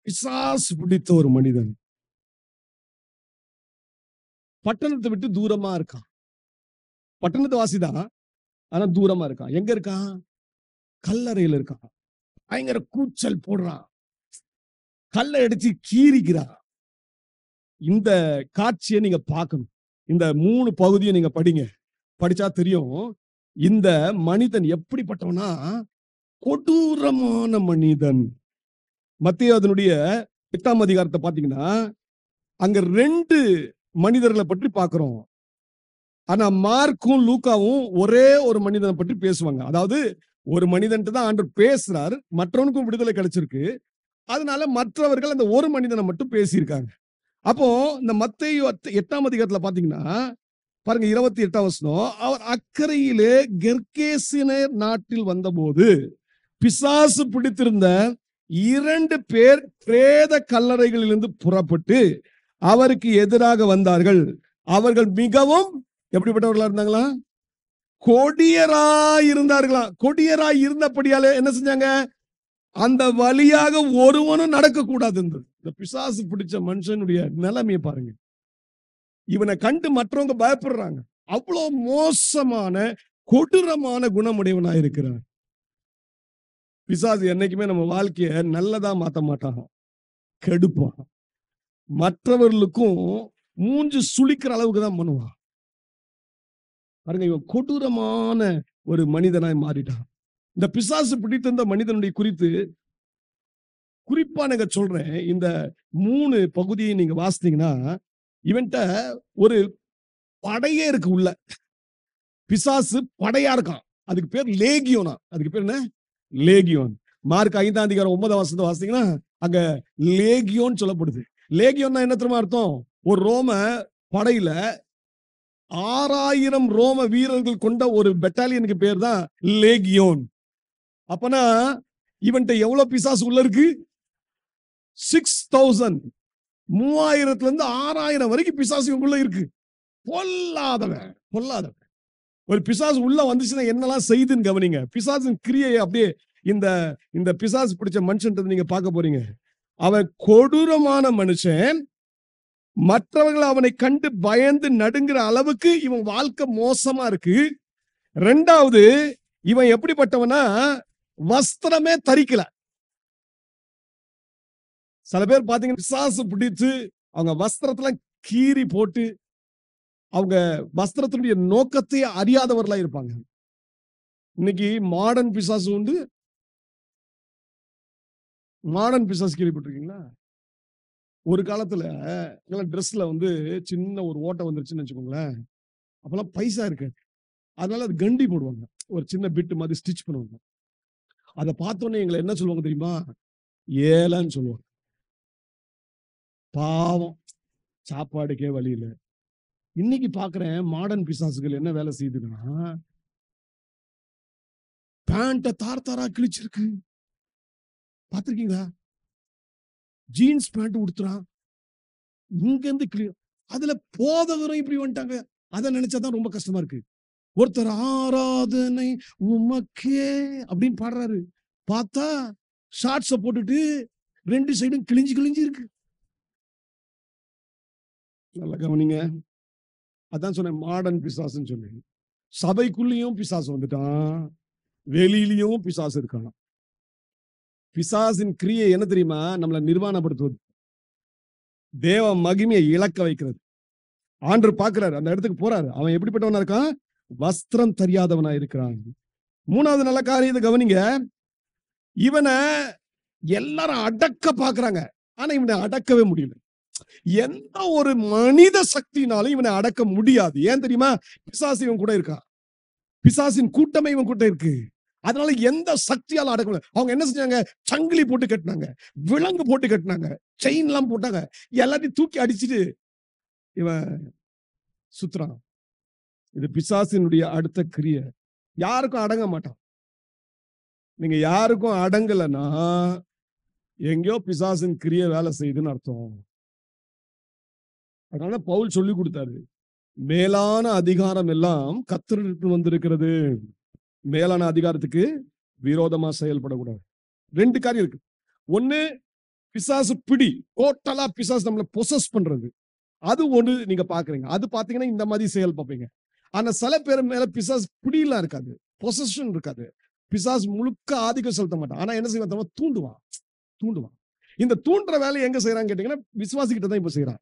பிசாசு பிடித்த ஒரு மனிதன். பட்டணத்தை விட்டு தூரமா இருக்கான். பட்டணத்து வாசிதான், ஆனா தூரமா இருக்கான். எங்க இருக்கான்? கல்லறையில் இருக்கான். பயங்கர கூச்சல் போடுறான். கல்லை அடிச்சு கீறிக்கிறான். இந்த காட்சியை நீங்க பார்க்கணும். இந்த 3 பகுதியை நீங்க படிங்க. படிச்சா தெரியும் இந்த மனிதன் எப்படிப்பட்டவனா, கொடூரமான மனிதன். மத்தேயு அதனுடைய 8ஆம் அதிகாரத்தை பாத்தீங்கன்னா அங்க 2 மனிதர்களை பற்றி பார்க்கிறோம். ஆனா மார்க்கும் லூக்காவும் ஒரே ஒரு மனிதனை பற்றி பேசுவாங்க. அதாவது ஒரு மனிதன் தான் ஆண்டவர் பேசுறாரு, மற்றவனுக்கும் விடுதலை கிடைச்சிருக்கு. அதனால மற்றவர்கள் அந்த ஒரு மனிதனை மட்டும் பேசியிருக்காங்க. அப்போ இந்த மத்தேயு 8ஆம் அதிகாரத்துல பாத்தீங்கன்னா பாருங்க, 28ஆம் வசனம், அவர் அக்கறையிலே கெர்கேசினர் நாட்டில் வந்தபோது பிசாசு பிடித்திருந்த 2 பேர் பிரேத கல்லறைகளிலிருந்து புறப்பட்டு அவருக்கு எதிராக வந்தார்கள். அவர்கள் மிகவும் எப்படிப்பட்டவர்களா இருந்தாங்களா? கொடியராய் இருந்தார்களாம். கொடியராய் இருந்தபடியாலே என்ன செஞ்சாங்க? அந்த வழியாக ஒருவனும் நடக்க கூடாது. இந்த பிசாசு பிடிச்ச மனுஷனுடைய நிலைமையை பாருங்க. இவனை கண்டு மற்றவங்க பயப்படுறாங்க. அவ்வளவு மோசமான கொடூரமான குணமுடையவனா இருக்கிறான். பிசாசு என்னைக்குமே நம்ம வாழ்க்கைய நல்லதா மாத்த மாட்டான், கெடுப்பான். மற்றவர்களுக்கும் மூஞ்சு சுளிக்கிற அளவுக்கு தான் பண்ணுவான். பாருங்க, இவன் கொடூரமான ஒரு மனிதனாய் மாறிட்டான். இந்த பிசாசு பிடித்த மனிதனுடைய குறித்து குறிப்பா நீங்க சொல்றேன். இந்த 3 பகுதியை நீங்க வாசித்தீங்கன்னா இவன்ட்ட ஒரு படையே இருக்கு. உள்ள பிசாசு படையா இருக்கான். அதுக்கு பேர் லேகியோனா. அதுக்கு பேர் என்ன? லேகியோன். மார்க் 5ஆம் அதிகாரம் 9ஆம் வசனத்தை வாசித்தீங்கன்னா அங்க லேகியோன் சொல்லப்படுது. லேகியோன்னா என்ன தெரியுமா அர்த்தம்? ஒரு ரோம படையில 6000 ரோம வீரர்கள் கொண்ட ஒரு பெட்டாலியனுக்கு பேர் தான் லேகியோன். அப்பனா இவன்ட்ட எவ்வளவு பிசாசு உள்ள இருக்கு? 6000, 3000ல இருந்து 6000 வரைக்கும் பிசாசு இவங்களுக்குள்ள இருக்கு. பொல்லாதவன், பொல்லாதவன். ஒரு பிசாசு உள்ள வந்துச்சுன்னா என்னெல்லாம் செய்துன்னு கவனிங்க. பிசாசின் கிரியை அப்படியே இந்த பிசாசு பிடிச்ச மனுஷன் நீங்க பார்க்க போறீங்க. அவன் கொடூரமான மனுஷன். மற்றவர்கள் அவனை கண்டு பயந்து நடுங்கிற அளவுக்கு இவன் வாழ்க்கை மோசமா இருக்கு. 2வது, இவன் எப்படிப்பட்டவனா, வஸ்திரமே தரிக்கல. சில பேர் பாத்தீங்கன்னா பிசாசு பிடித்து அவங்க வஸ்திரத்துல கீறி போட்டு அவங்க வஸ்திரத்தினுடைய நோக்கத்தை அறியாதவர்களா இருப்பாங்க. இன்னைக்கு மாடர்ன் பிசாசு உண்டு. மாடர்ன் பிசாசு கேள்விப்பட்டிருக்கீங்களா? ஒரு காலத்துல ட்ரெஸ்ல சின்ன ஒரு ஓட்டை வந்துருச்சுன்னு வச்சுக்கோங்களேன். அப்பெல்லாம் பைசா இருக்கு, அதனால அது கண்டி போடுவாங்க. ஒரு சின்ன பிட் மாதிரி ஸ்டிச் பண்ணுவாங்க. அதை பார்த்தோன்னே எங்களை என்ன சொல்லுவாங்க தெரியுமா? ஏலன்னு சொல்லுவாங்க. பாவம், சாப்பாடுக்கே வழி இல்லை. இன்னைக்கு பாக்குறேன் மாடர்ன் பிசாசுகள் என்ன வேலை செய்யுதுன்னா, பேண்ட தார் தாரா கிழிச்சிருக்கு. பாத்திருக்கீங்களா? ஜீன்ஸ் பேண்ட் உடுத்துறான், இங்க இருந்து கிளியர். அதுல போதகரும் இப்படி வந்துட்டாங்க. அதை நினைச்சாதான் ரொம்ப கஷ்டமா இருக்கு. ஒருத்தர் ஆராதனை உமக்கே அப்படின்னு பாடுறாரு, பார்த்தா ஷார்ட்ஸ போட்டுட்டு 2 சைடும் கிழிஞ்சு கிழிஞ்சு இருக்கு. நல்லா கவனிங்க. அதான் சொன்னேன் மாடர்ன் பிசாசுன்னு சொல்லி. சபைக்குள்ளேயும் பிசாசு வந்துட்டான், வெளியிலயும் பிசாசு இருக்கான். பிசாசின் கிரியை என்ன தெரியுமா? நம்மளை நிர்வாணப்படுத்துவது, தேவ மகிமையை இழக்க வைக்கிறது. ஆண்டவர் பார்க்கிறாரு, அந்த இடத்துக்கு போறாரு. அவன் எப்படிப்பட்டவனா இருக்கான்? வஸ்திரம் தெரியாதவனா இருக்கிறான். மூணாவது நல்ல காரியத்தை கவனிங்க. இவனை எல்லாரும் அடக்க பாக்குறாங்க, ஆனா இவனை அடக்கவே முடியல. எந்த ஒரு மனித சக்தினாலும் இவனை அடக்க முடியாது. ஏன் தெரியுமா? பிசாசு இவன் கூட இருக்கான், பிசாசின் கூட்டமே இவன் கூட இருக்கு. அதனால எந்த சக்தியால அடக்க முடியாது. அவங்க என்ன செஞ்சாங்க? சங்கிலி போட்டு கட்டினாங்க, விலங்கு போட்டு கட்டினாங்க, செயின் எல்லாம் போட்டாங்க, எல்லாத்தையும் தூக்கி அடிச்சுட்டு இவன் சுத்துறான். இது பிசாசினுடைய அடுத்த கிரியை. யாருக்கும் அடங்க மாட்டான். நீங்க யாருக்கும் அடங்கலைன்னா எங்கேயோ பிசாசின் கிரியை வேலை செய்யுதுன்னு அர்த்தம். அதனால பவுல் சொல்லி கொடுத்தாரு, மேலான அதிகாரம் எல்லாம் கர்த்தரிடத்து வந்திருக்கிறது. மேலான அதிகாரத்துக்கு விரோதமா செயல்படக்கூடாது. ரெண்டு காரியம் இருக்கு. ஒண்ணு, பிசாசு பிடி, டோட்டலா பிசாசு நம்மளை பொசஸ் பண்றது. அது ஒண்ணு நீங்க பாக்குறீங்க. அது பாத்தீங்கன்னா இந்த மாதிரி செயல் பார்ப்பீங்க. ஆனா சில பேர் மேல பிசாசு பிடிலாம் இருக்காது, பொசஷன் இருக்காது. பிசாசு முழுக்க ஆதிக்கம் செலுத்த மாட்டான். ஆனா என்ன செய்வான்? தூண்டுவான் தூண்டுவான். இந்த தூண்டுற வேலையை எங்க செய்யறான்னு கேட்டீங்கன்னா விசுவாசிக்கிட்ட தான் இப்ப செய்யறான்.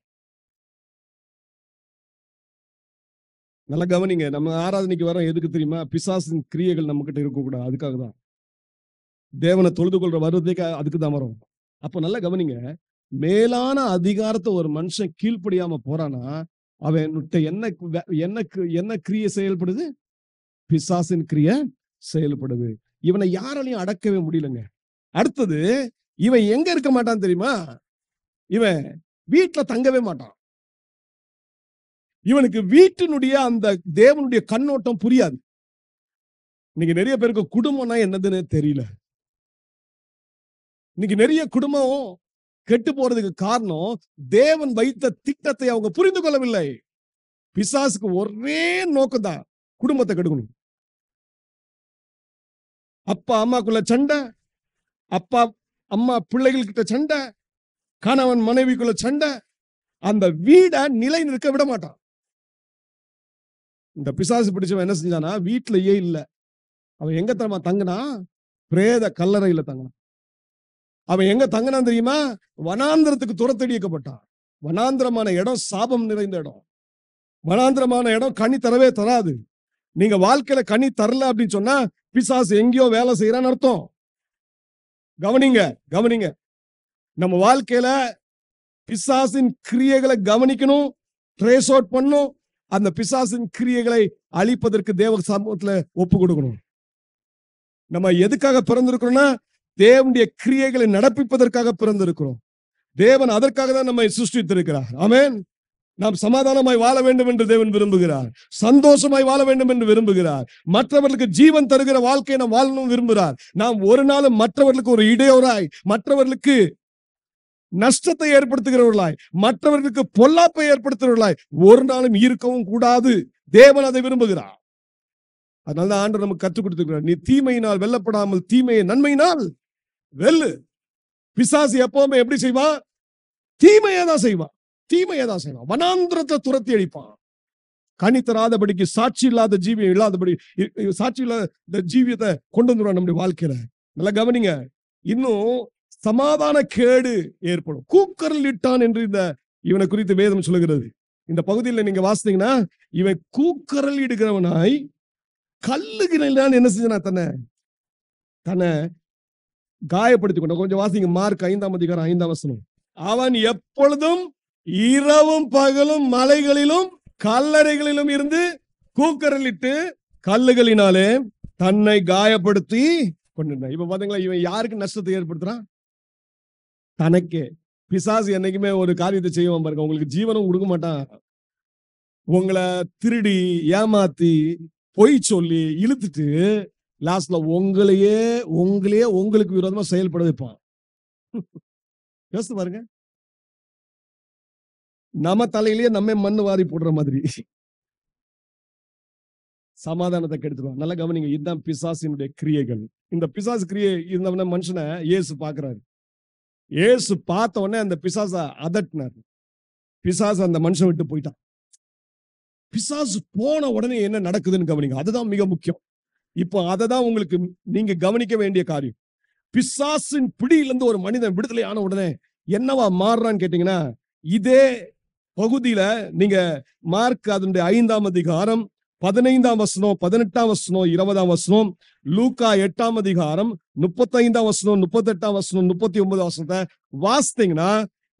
நல்லா கவனிங்க. நம்ம ஆராதனைக்கு வரோம் எதுக்கு தெரியுமா? பிசாசின் கிரியைகள் நம்ம கிட்ட இருக்கக்கூடாது. அதுக்காக தான் தேவனை தொழுது கொள்ற வருவதற்கு அதுக்கு தான் வரும். அப்ப நல்லா கவனிங்க. மேலான அதிகாரத்தை ஒரு மனுஷன் கீழ்ப்படியாம போறானா அவன் என்ன கிரியை செயல்படுது? பிசாசின் கிரியை செயல்படுது. இவனை யாராலையும் அடக்கவே முடியலங்க. அடுத்தது, இவன் எங்க இருக்க மாட்டான் தெரியுமா? இவன் வீட்டுல தங்கவே மாட்டான். இவனுக்கு வீட்டினுடைய அந்த தேவனுடைய கண்ணோட்டம் புரியாது. இன்னைக்கு நிறைய பேருக்கு குடும்பம்னா என்னதுன்னு தெரியல. இன்னைக்கு நிறைய குடும்பம் கெட்டு போறதுக்கு காரணம் தேவன் வைத்த திட்டத்தை அவங்க புரிந்து கொள்ளவில்லை. பிசாசுக்கு ஒரே நோக்கம் தான், குடும்பத்தை கெடுக்கணும். அப்பா அம்மாக்குள்ள சண்டை, அப்பா அம்மா பிள்ளைகள் கிட்ட சண்டை, கணவன் மனைவிக்குள்ள சண்டை, அந்த வீடை நிலை நிற்க விட மாட்டான். இந்த பிசாசு பிடிச்சவன் என்ன செஞ்சானா, வீட்டிலேயே இல்ல. அவன் எங்க தரமா தங்கினா? பிரேத கல்லறையில தங்கினான். அவன் எங்க தங்கினான் தெரியுமா? வனாந்திரத்துக்கு துரத்தடிக்கப்பட்டான். வனாந்திரமான இடம் சாபம் நிறைந்த இடம். வனாந்திரமான இடம் கனி தரவே தராது. நீங்க வாழ்க்கையில கனி தரல அப்படின்னு சொன்னா பிசாசு எங்கேயோ வேலை செய்யறான்னு அர்த்தம். கவனிங்க கவனிங்க. நம்ம வாழ்க்கையில பிசாசின் கிரியைகளை கவனிக்கணும், ட்ரேஸ் அவுட் பண்ணணும். அந்த பிசாசின் கிரியைகளை அழிப்பதற்கு தேவ சமூகத்துல ஒப்பு கொடுக்கணும். நம்ம எதுக்காக பிறந்திருக்கிறோம்னா தேவனுடைய கிரியைகளை நடப்பிப்பதற்காக பிறந்திருக்கிறோம். தேவன் அதற்காக தான் நம்மை சிருஷ்டித்திருக்கிறார். ஆமென். நாம் சமாதானமாய் வாழ வேண்டும் என்று தேவன் விரும்புகிறார். சந்தோஷமாய் வாழ வேண்டும் என்று விரும்புகிறார். மற்றவர்களுக்கு ஜீவன் தருகிற வாழ்க்கையை நாம் வாழணும் விரும்புகிறார். நாம் ஒரு நாளும் மற்றவர்களுக்கு ஒரு இடையூறாய், மற்றவர்களுக்கு நஷ்டத்தை ஏற்படுத்துகிறவர்களாய், மற்றவர்களுக்கு பொல்லாப்பை ஏற்படுத்துகிறவர்களாய் ஒரு நாளும் இருக்கவும் கூடாது. தேவன் அதை விரும்புகிறார். அதனால தான் ஆண்டவர் நமக்கு கற்றுக் கொடுத்திருக்கிறார், நீ தீமையினால் வெல்லப்படாமல் தீமையை நன்மையினால் வெல்லு. பிசாசு எப்பவுமே எப்படி செய்வான்? தீமையை தான் செய்வான். தீமையை தான் செய்வான். வனாந்திரத்தை துரத்தி அடிப்பான். கனி தராதபடிக்கு, சாட்சி இல்லாத ஜீவியம் இல்லாதபடி, சாட்சி இல்லாத ஜீவியத்தை கொண்டு வந்துடுவான் நம்முடைய வாழ்க்கையில. நல்லா கவனிங்க. இன்னும் சமாதான கேடு ஏற்படும். கூக்கரல் இட்டான் என்று இவனை குறித்து வேதம் சொல்லுகிறது. இந்த பகுதியில் நீங்க வாசித்தீங்கன்னா, இவன் கூக்கரல் இடுகிறவனாய் கல்லுகிறான். என்ன செஞ்சான்? தன்னை காயப்படுத்திக் கொண்டான். கொஞ்சம் வாசிங்க, மார்க் 5ஆம் அதிகாரம் 5ஆம் வசனம். அவன் எப்பொழுதும் இரவும் பகலும் மலைகளிலும் கல்லறைகளிலும் இருந்து கூக்கரலிட்டு கல்லுகளினாலே தன்னை காயப்படுத்தி கொண்டிருந்தான். இப்ப பாத்தீங்களா, இவன் யாருக்கு நஷ்டத்தை ஏற்படுத்துறான்? தனக்கே. பிசாசு என்னைக்குமே ஒரு காரியத்தை செய்வான் பாருங்க, உங்களுக்கு ஜீவனும் கொடுக்க மாட்டான். உங்களை திருடி ஏமாத்தி பொய் சொல்லி இழுத்துட்டு லாஸ்ட்ல உங்களையே உங்களுக்கு விரோதமா செயல்பட வைப்பான். யோசித்து பாருங்க. நம்ம தலையிலேயே நம்ம மண்ணு வாரி போடுற மாதிரி சமாதானத்தை கெடுத்துருவான். நல்லா கவனிங்க. இதுதான் பிசாசினுடைய கிரியைகள். இந்த பிசாசு கிரியை இருந்தவன மனுஷனை இயேசு பாக்குறாரு. இயேசு பார்த்த உடனே அந்த பிசாச அதட்டினார். பிசாசு அந்த மனுஷன் விட்டு போயிட்டான். பிசாசு போன உடனே என்ன நடக்குதுன்னு கவனிங்க. அதுதான் மிக முக்கியம். இப்போ அததான் உங்களுக்கு நீங்க கவனிக்க வேண்டிய காரியம். பிசாசின் பிடியிலிருந்து ஒரு மனிதன் விடுதலை ஆன உடனே என்னவா மாறுறான்னு கேட்டீங்கன்னா, இதே பகுதியில நீங்க மார்க் அதனுடைய 5ஆம் அதிகாரம் 15ஆம் வசனம், 18ஆம் வசனம், 20ஆம் வசனம், லூக்கா 8ஆம் அதிகாரம் 35ஆம் வசனம், 38ஆம் வசனம், 39ஆம் வசனத்தை வாசித்தீங்கன்னா,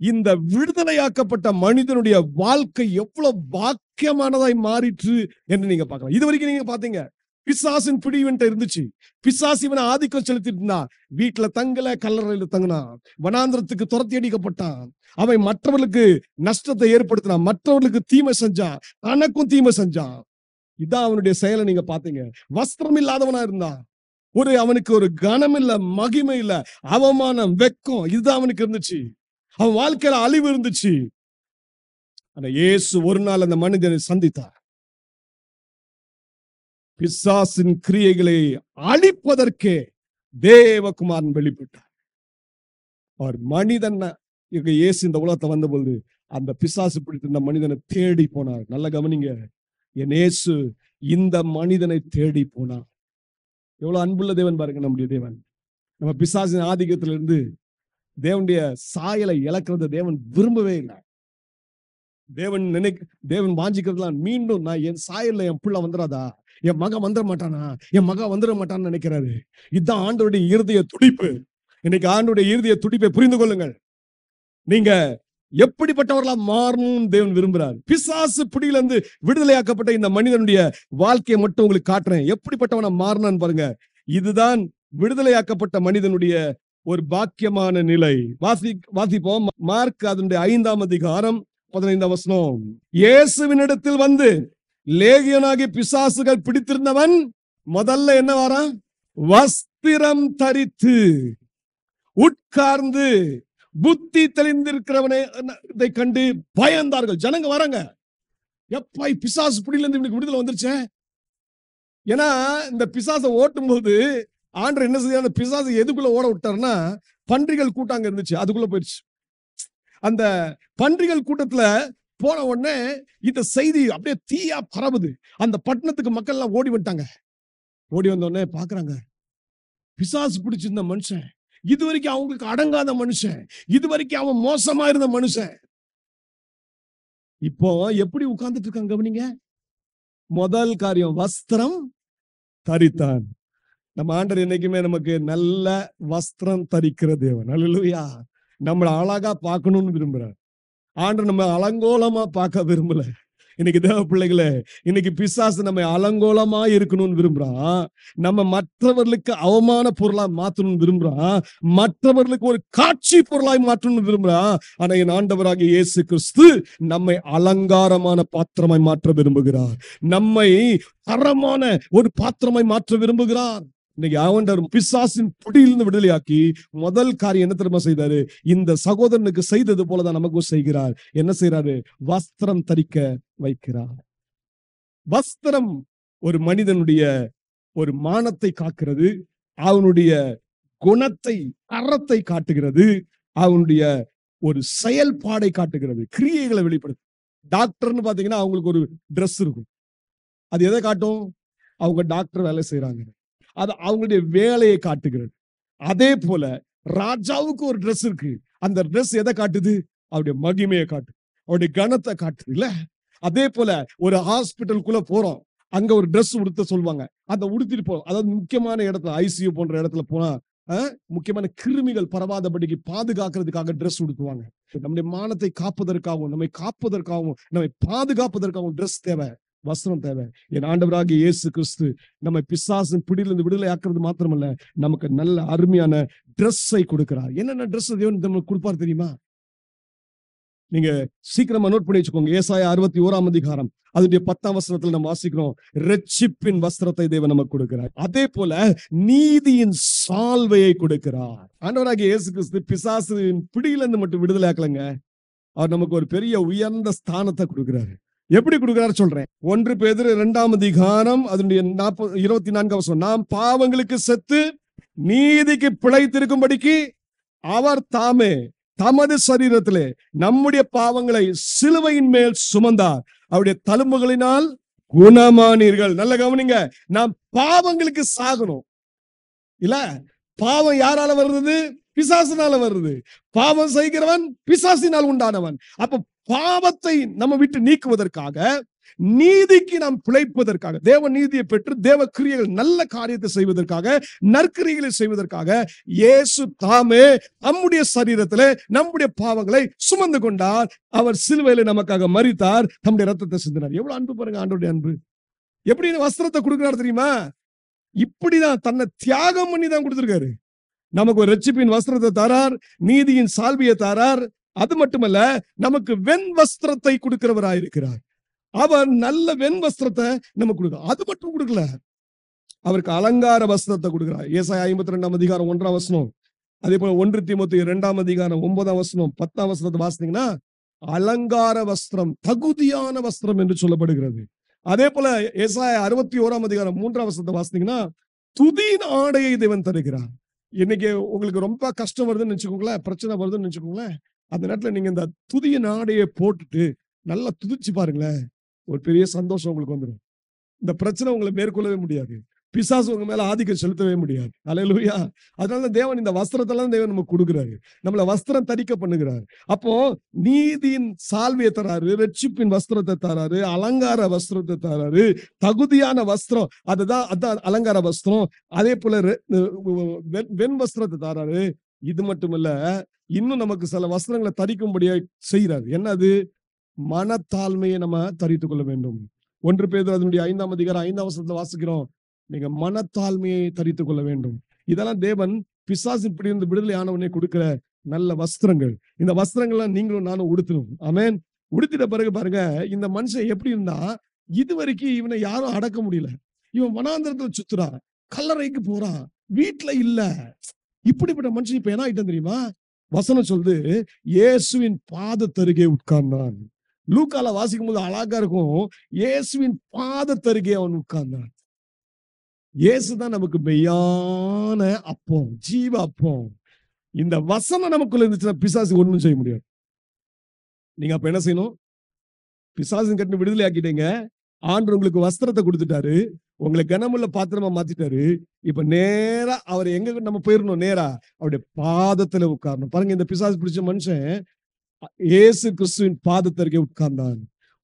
இந்த விடுதலையாக்கப்பட்ட மனிதனுடைய வாழ்க்கை எவ்வளவு பாக்கியமானதாய் மாறிற்று என்று நீங்க பார்க்கலாம். இது வரைக்கும் நீங்க பாத்தீங்க, பிசாசின் பிடி இவன்ட்ட இருந்துச்சு. பிசாசு இவனை ஆதிக்கம் செலுத்திட்டு இருந்தான். வீட்டுல தங்கல, கல்லறையில தங்கினான். வனாந்திரத்துக்கு துரத்தி அடிக்கப்பட்டான். அவன் மற்றவர்களுக்கு நஷ்டத்தை ஏற்படுத்தினான். மற்றவர்களுக்கு தீமை செஞ்சான். தனக்கும் தீமை செஞ்சான். இதான் அவனுடைய செயலை நீங்க பாத்தீங்க. வஸ்திரம் இல்லாதவனா இருந்தான். அவனுக்கு ஒரு கனம் இல்ல, மகிமை இல்ல, அவமானம், வெக்கம், இதுதான் அவனுக்கு இருந்துச்சு. அவன் வாழ்க்கையில அழிவு இருந்துச்சு. ஆனா இயேசு ஒரு நாள் அந்த மனிதனை சந்தித்தார். பிசாசின் கிரியைகளை அழிப்பதற்கே தேவகுமாரன் வெளிப்பட்டார். அவர் மனிதன் இயேசு இந்த உலகத்தை வந்தபோது அந்த பிசாசு பிடித்த மனிதனை தேடி போனார். நல்ல கவனிங்க, என் இயேசு இந்த மனிதனை தேடி போனார். எவ்வளவு அன்புள்ள தேவன் பாருங்க நம்முடைய தேவன். நம்ம பிசாசின் ஆதிக்கத்திலிருந்து தேவனுடைய சாயலை இழக்கிறது தேவன் விரும்பவே இல்லை. தேவன் வாஞ்சிக்கிறதுலாம் மீண்டும் நான் என் சாயல்ல என் பிள்ளை வந்துடாதா, என் மகன் வந்துட மாட்டானா, என் மகன் வந்துட மாட்டான்னு நினைக்கிறாரு. இதுதான் ஆண்டவருடைய இருதய துடிப்பு. இன்னைக்கு ஆண்டவருடைய இருதய துடிப்பை புரிந்து கொள்ளுங்கள். நீங்க எப்படிப்பட்டவர்களா மாறணும்னு தேவன் விரும்புறார். பிசாசு பிடியிலிருந்து விடுதலையாக்கப்பட்ட இந்த மனிதனுடைய வாழ்க்கையை மட்டும் உங்களுக்கு காட்டுறேன். எப்படிப்பட்டவனா மாறினான்னு பாருங்க. இதுதான் விடுதலையாக்கப்பட்ட மனிதனுடைய ஒரு பாக்கியமான நிலை. வாசிப்போம். மார்க் அதனுடைய 5ஆம் அதிகாரம் 15ஆம் வசனம். இயேசுவினிடத்தில் வந்து லேகியனாகி பிசாசுகள் பிடித்திருந்தவன் முதல்ல என்ன வாரான்? வஸ்திரம் தரித்து உட்கார்ந்து புத்தி தெளிந்திருக்கிறவனை இதை கண்டு பயந்தார்கள். ஜனங்க வராங்க, எப்பா பிசாசு பிடியிலிருந்து இவனுக்கு விடுதலை வந்துருச்சே. ஏன்னா இந்த பிசாசை ஓட்டும் போது ஆண்டவர் என்ன செய்ய, அந்த பிசாசு எதுக்குள்ள ஓட விட்டாருன்னா, பன்றிகள் கூட்டாங்க இருந்துச்சு, அதுக்குள்ள போயிடுச்சு. அந்த பன்றிகள் கூட்டத்துல போன உடனே இந்த செய்தி அப்படியே தீயா பரவுது. அந்த பட்டணத்துக்கு மக்கள் எல்லாம் ஓடி வந்துட்டாங்க. ஓடி வந்த உடனே பாக்குறாங்க, பிசாசு பிடிச்சிருந்த மனுஷன், இதுவரைக்கும் அவங்களுக்கு அடங்காத மனுஷன், இதுவரைக்கும் அவன் மோசமா இருந்த மனுஷன், இப்போ எப்படி உட்கார்ந்துட்டு இருக்காங்க கவனிங்க. முதல் காரியம், வஸ்திரம் தரித்தான். நம்ம ஆண்டவர் என்னைக்குமே நமக்கு நல்ல வஸ்திரம் தரிக்கிற தேவன். அல்லேலூயா. நம்மளை அழகா பார்க்கணும்னு விரும்புறார் ஆண்டவர். நம்ம அலங்கோலமா பார்க்க விரும்பல. இன்னைக்கு தேவ பிள்ளைகளே, இன்னைக்கு பிசாசு நம்ம அலங்கோலமா இருக்கணும்னு விரும்புறான். நம்ம மற்றவர்களுக்கு அவமான பொருளா மாற்றணும்னு விரும்புறான். மற்றவர்களுக்கு ஒரு காட்சி பொருளாய் மாற்றணும்னு விரும்புறான். ஆனா என் ஆண்டவராகிய இயேசு கிறிஸ்து நம்மை அலங்காரமான பாத்திரமாய் மாற்ற விரும்புகிறார். நம்மை தரமான ஒரு பாத்திரமாய் மாற்ற விரும்புகிறார். இன்னைக்கு ஆண்டவர் பிசாசின் பிடியிலிருந்து விடுதலையாக்கி முதல் காரியம் என்ன தெரியுமா செய்தாரு? இந்த சகோதரனுக்கு செய்தது போலதான் நமக்கும் செய்கிறார். என்ன செய்யறாரு? வஸ்திரம் தரிக்க வைக்கிறார். வஸ்திரம் ஒரு மனிதனுடைய ஒரு மானத்தை காக்கிறது, அவனுடைய குணத்தை, அறத்தை காட்டுகிறது, அவனுடைய ஒரு செயல்பாடை காட்டுகிறது, கிரியைகளை வெளிப்படுத்து. டாக்டர்னு பாத்தீங்கன்னா அவங்களுக்கு ஒரு ட்ரெஸ் இருக்கும். அது எதை காட்டும்? அவங்க டாக்டர் வேலை செய்யறாங்க, அது அவங்களுடைய வேலையை காட்டுகிறது. அதே போல ராஜாவுக்கு ஒரு ட்ரெஸ் இருக்கு. அந்த ட்ரெஸ் எதை காட்டுது? அவருடைய மகிமையை காட்டு, அவருடைய கனத்தை காட்டுது இல்ல? அதே போல ஒரு ஹாஸ்பிட்டலுக்குள்ள போறோம், அங்க ஒரு ட்ரெஸ் உடுத்த சொல்லுவாங்க, அதை உடுத்திட்டு போறோம். அதாவது முக்கியமான இடத்துல, ஐசியூ போன்ற இடத்துல போனா முக்கியமான கிருமிகள் பரவாதபடிக்கு பாதுகாக்கிறதுக்காக ட்ரெஸ் உடுத்துவாங்க. நம்முடைய மானத்தை காப்பதற்காகவும், நம்மை காப்பதற்காகவும், நம்மை பாதுகாப்பதற்காகவும் ட்ரெஸ் தேவை, வஸ்திரம் தேவை. என் ஆண்டவராகிய இயேசு கிறிஸ்து நம்மை பிசாசின் பிடியிலிருந்து விடுதலை ஆக்குறது மாத்திரமல்ல, நமக்கு நல்ல அருமையான ட்ரெஸ்ஸை கொடுக்கிறார். என்னென்ன ட்ரெஸ் தேவன் நமக்கு கொடுப்பார் தெரியுமா? நீங்க சீக்கிரமா நோட் பண்ணி வச்சுக்கோங்க. ஏசாயா 61ஆம் அதிகாரம் அதனுடைய 10ஆம் வசனத்துல நம்ம வாசிக்கிறோம், இரட்சிப்பின் வஸ்திரத்தை தேவன் நமக்கு கொடுக்கிறார். அதே போல நீதியின் சால்வையை கொடுக்கிறார். ஆண்டவராகிய இயேசு கிறிஸ்து பிசாசின் பிடியிலிருந்து மட்டும் விடுதலை ஆக்கலங்க, அவர் நமக்கு ஒரு பெரிய உயர்ந்த ஸ்தானத்தை கொடுக்கிறாரு. எப்படி கொடுக்கிறாரு சொல்றேன். 1 பேதுரு 2ஆம் அதிகாரம் அதனுடைய 24ஆம் வசனம், நாம் பாவங்களுக்கு செத்து நீதிக்கு பிழைத்திருக்கும்படிக்கு அவர் தாமே தமது சரீரத்திலே நம்முடைய பாவங்களை சிலுவையின் மேல் சுமந்தார், அவருடைய தழும்புகளினால் குணமானீர்கள். நல்ல கவனிங்க, நாம் பாவங்களுக்கு சாகணும் இல்ல. பாவம் யாரால வருது? பிசாசினால வருது. பாவம் செய்கிறவன் பிசாசினால் உண்டானவன். அப்ப பாவத்தை நம்ம விட்டு நீக்குவதற்காக, நீதிக்கு நாம் பிழைப்பதற்காக, தேவ நீதியை பெற்று தேவ கிரியைகள், நல்ல காரியத்தை செய்வதற்காக, நற்கிரியைகளை செய்வதற்காக இயேசு தாமே நம்முடைய சரீரத்திலே நம்முடைய பாவங்களை சுமந்து கொண்டார். அவர் சிலுவையிலே நமக்காக மரித்தார், நம்முடைய ரத்தத்தை சிந்தினார். எவ்வளவு அன்பு பாருங்க ஆண்டவருடைய அன்பு. எப்படி வஸ்திரத்தை கொடுக்கிறார் தெரியுமா? இப்படிதான் தன்னை தியாகம் பண்ணி தான் கொடுத்திருக்காரு. நமக்கு ஒரு ரட்சிப்பின் வஸ்திரத்தை தாரார், நீதியின் சால்வியை தாரார். அது மட்டுமல்ல, நமக்கு வெண் வஸ்திரத்தை கொடுக்கிறவராயிருக்கிறார். அவர் நல்ல வெண் வஸ்திரத்தை நமக்கு கொடுக்க. அது மட்டும் கொடுக்கல, அவருக்கு அலங்கார வஸ்திரத்தை கொடுக்கிறார். ஏசாயா 52 அதிகாரம் 1 வசனம், அதே போல 1 தீமோத்தேயு 2 அதிகாரம் 9 வசனம் 10 வசனத்தை வாசித்தீங்கன்னா அலங்கார வஸ்திரம், தகுதியான வஸ்திரம் என்று சொல்லப்படுகிறது. அதே போல ஏசாயா 61 அதிகாரம் 3 வசனத்தை வாசித்தீங்கன்னா துதியின் ஆடையை தேவன் தருகிறார். இன்னைக்கு உங்களுக்கு ரொம்ப கஷ்டம் வருதுன்னு நினைச்சுக்கோங்களேன், பிரச்சனை வருதுன்னு நினைச்சுக்கோங்களேன், அந்த நேரத்துல நீங்க இந்த துதியின் ஆடையை போட்டுட்டு நல்லா துதிச்சு பாருங்களேன், ஒரு பெரிய சந்தோஷம் உங்களுக்கு வந்துடும். இந்த பிரச்சனை உங்களை மேற்கொள்ளவே முடியாது, பிசாசு உங்க மேல ஆதிக்கம் செலுத்தவே முடியாது. அல்லேலூயா. அதனால தேவன் இந்த வஸ்திரத்தெல்லாம் தேவன் நமக்கு கொடுக்கிறாரு, நம்மள வஸ்திரம் தரிக்க பண்ணுகிறாரு. அப்போ நீதியின் சால்வியை தராரு, ரட்சிப்பின் வஸ்திரத்தை தராரு, அலங்கார வஸ்திரத்தை தராரு, தகுதியான வஸ்திரம், அதான் அலங்கார வஸ்திரம். அதே போல வெண் வஸ்திரத்தை தராரு. இது மட்டுமல்ல, இன்னும் நமக்கு சில வஸ்திரங்களை தரிக்கும்படியா செய்யறாரு. என்னது? மனத்தாழ்மையை நம்ம தரித்துக் கொள்ள வேண்டும். 1 பேதுரு அதனுடைய 5 அதிகாரம் 5 வசனத்துல வாசிக்கிறோம், நீங்க மனத்தாழ்மையை தரித்துக் கொள்ள வேண்டும். இதெல்லாம் தேவன் பிசாசு இப்படி இருந்து விடுதலை ஆனவனே கொடுக்கிற நல்ல வஸ்திரங்கள். இந்த வஸ்திரங்கள்லாம் நீங்களும் நானும் உடுத்தணும். ஆமென். உடுத்திட்ட பிறகு பாருங்க, இந்த மனுஷன் எப்படி இருந்தா, இது வரைக்கும் இவனை யாரும் அடக்க முடியல. இவன் வனாந்திரத்துல சுத்துறான், கல்லறைக்கு போறான், வீட்டுல இல்ல. இப்படிப்பட்ட மனுஷன் இப்ப என்ன ஆயிட்டான் தெரியுமா? வசனம் சொல்லுது, இயேசுவின் பாதத்தருகே உட்கார்ந்தான். லூக்கால வாசிக்கும் போது அழகா இருக்கும், இயேசுவின் பாதத்தருகே அவன் உட்கார்ந்தான். இயேசுதான் நமக்கு மெய்யான அப்பம், ஜீவ அப்பம். இந்த வசனம் நமக்குள்ள இருந்துச்சுன்னா பிசாசு ஒண்ணும் செய்ய முடியாது. நீங்க அப்ப என்ன செய்யணும்? பிசாசின் கட்டு விடுதலை ஆக்கிட்டீங்க, ஆண்டவர் உங்களுக்கு வஸ்திரத்தை கொடுத்துட்டாரு, உங்களை கனமுள்ள பாத்திரமா மாத்திட்டாரு. இப்ப நேரா அவர் எங்க நம்ம போயிடணும்? நேரா அவருடைய பாதத்துல உட்காரணும். பாருங்க, இந்த பிசாசு பிடிச்ச மனுஷன் இயேசு கிறிஸ்துவின் பாதத்திற்கே உட்கார்ந்தான்.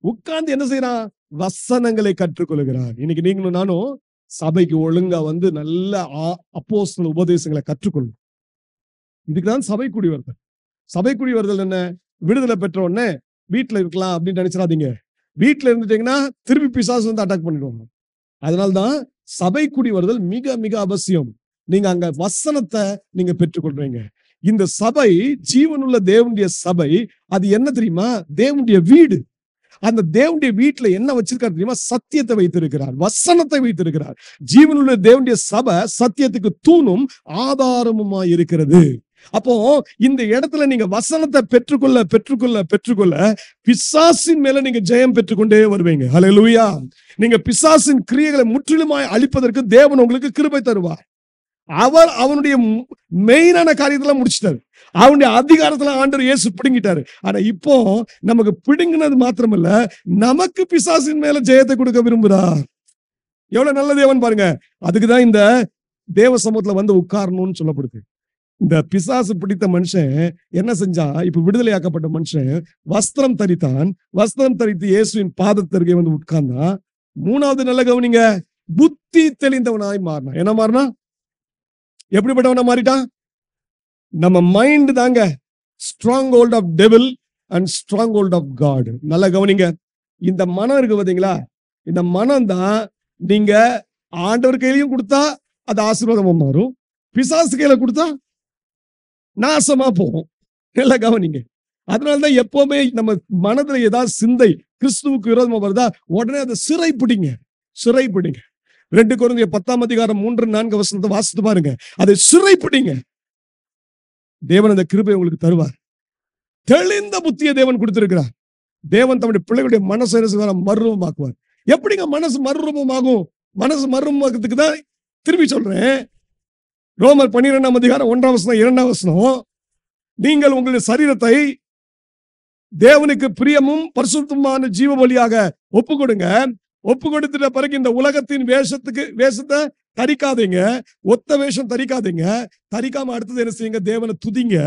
உட்கார்ந்து என்ன செய்யறான்? வசனங்களை கற்றுக்கொள்கிறான். இன்னைக்கு நீங்களும் நானும் சபைக்கு ஒழுங்கா வந்து நல்ல அப்போஸ்தல உபதேசங்களை கற்றுக்கொள்ளும். இதுக்குதான் சபை கூடி வருதல். சபை கூடி வருதல் என்ன? விடுதலை பெற்ற உடனே வீட்டுல இருக்கலாம் அப்படின்னு நினைச்சிடாதீங்க. வீட்டுல இருந்துட்டீங்கன்னா திருப்பி பிசாசு வந்து அட்டாக் பண்ணிடுவாங்க. அதனால்தான் சபை கூடி வருதல் மிக மிக அவசியம். நீங்க அங்க வசனத்தை நீங்க பெற்றுக்கொள்றீங்க. இந்த சபை ஜீவனுள்ள தேவனுடைய சபை. அது என்ன தெரியுமா? தேவனுடைய வீடு. அந்த தேவனுடைய வீட்டுல என்ன வச்சிருக்காரு தெரியுமா? சத்தியத்தை வைத்திருக்கிறார், வசனத்தை வைத்திருக்கிறார். ஜீவனுள்ள தேவனுடைய சபை சத்தியத்துக்கு தூணும் ஆதாரமுமா இருக்கிறது. அப்போ இந்த இடத்துல நீங்க வசனத்தை பெற்றுக்கொள்ள பெற்றுக்கொள்ள பெற்றுக்கொள்ள பிசாசின் மேல நீங்க ஜெயம் பெற்றுக்கொண்டே வருவீங்க. ஹல்லேலூயா. நீங்க பிசாசின் கிரியைகளை முற்றிலுமாய் அழிப்பதற்கு தேவன் உங்களுக்கு கிருபை தருவார். அவர் அவனுடைய மெயினான காரியத்தெல்லாம் முடிச்சிட்டாரு. அவனுடைய அதிகாரத்துல ஆண்டவர் இயேசு பிடுங்கிட்டாரு. ஆனா இப்போ நமக்கு பிடுங்கினது மாத்திரமல்ல, நமக்கு பிசாசின் மேல ஜெயத்தை கொடுக்க விரும்புறார். எவ்வளவு நல்ல தேவன் பாருங்க. அதுக்குதான் இந்த தேவ சமூகத்துல வந்து உட்காரணும்னு சொல்லப்படுது. இந்த பிசாசு பிடித்த மனுஷன் என்ன செஞ்சான்? இப்ப விடுதலையாக்கப்பட்ட மனுஷன் வஸ்திரம் தரித்தான். வஸ்திரம் தரித்து இயேசுவின் பாதத்திற்கே வந்து உட்கார்ந்தான். 3வது நல்ல கவனிங்க, புத்தி தெளிந்தவனாய் மாறினான். என்ன மாறினா? எப்படிப்பட்டவனா மாறிட்டான்? நம்ம மைண்ட் தாங்க stronghold of devil and stronghold of God. நல்ல கவனிங்க. இந்த மனம் இருக்கு பாத்தீங்களா? இந்த மனம் தான் நீங்க ஆண்டவர் கையிலையும் கொடுத்தா அது ஆசீர்வாதமா மாறும், பிசாசு கையில கொடுத்தா நாசமா போகும். நல்ல கவனிங்க. அதனாலதான் எப்பவுமே நம்ம மனதுல ஏதாவது சிந்தை கிறிஸ்துவுக்கு விரோதமா வருதா, உடனே அதை சிறை பிடிங்க. 2 கொரிந்தியர் 10 அதிகாரம் 3-4 வசனத்தை வாசித்து பாருங்க. அதை சிறை பிடிங்க. தேவன் அந்த கிருபையை உங்களுக்கு தருவார். தெளிந்த புத்தியை தேவன் கொடுத்திருக்கிறார். தேவன் தம்முடைய பிள்ளைகளுடைய மனசை மறுரூபமாக்குவார். எப்படிங்க மனசு மறுரூபமாகும்? மனசு மறுரூபமாக்கிறதுக்கு தான் திருப்பி சொல்றேன். ரோமர் 12 அதிகாரம் 1 வசனம் 2 வசனம், நீங்கள் உங்களுடைய சரீரத்தை தேவனுக்கு பிரியமும் பரிசுத்தமான ஜீவ பலியாக ஒப்பு கொடுங்க. ஒப்பு கொடுத்துட்ட பிறகு இந்த உலகத்தின் வேஷத்தை தரிக்காதீங்க. ஒத்த வேஷம் தரிக்காதீங்க. தரிக்காம அடுத்தது என்ன செய்யுங்க? தேவனை துதிங்க,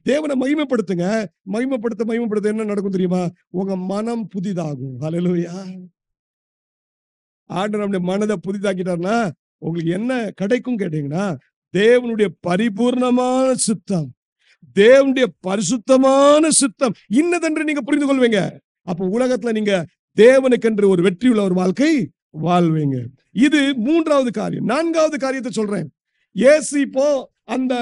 தேவனை மகிமைப்படுத்துங்க. மகிமைப்படுத்த என்ன நடக்கும் தெரியுமா? உங்க மனம் புதிதாகும். ஹல்லேலூயா. ஆண்டவர் நம்முடைய மனதை புதிதாக்கிட்டார்னா உங்களுக்கு என்ன கிடைக்கும் கேட்டீங்கன்னா, தேவனுடைய பரிபூர்ணமான சித்தம், தேவனுடைய பரிசுத்தமான சித்தம் இன்னதென்று நீங்க புரிந்து கொள்வீங்க. அப்ப உலகத்துல நீங்க தேவனுக்கென்று ஒரு வெற்றியுள்ள ஒரு வாழ்க்கை வாழ்வீங்க. இது மூன்றாவது காரியம். நான்காவது காரியத்தை சொல்றேன். இயேசு இப்போ அந்த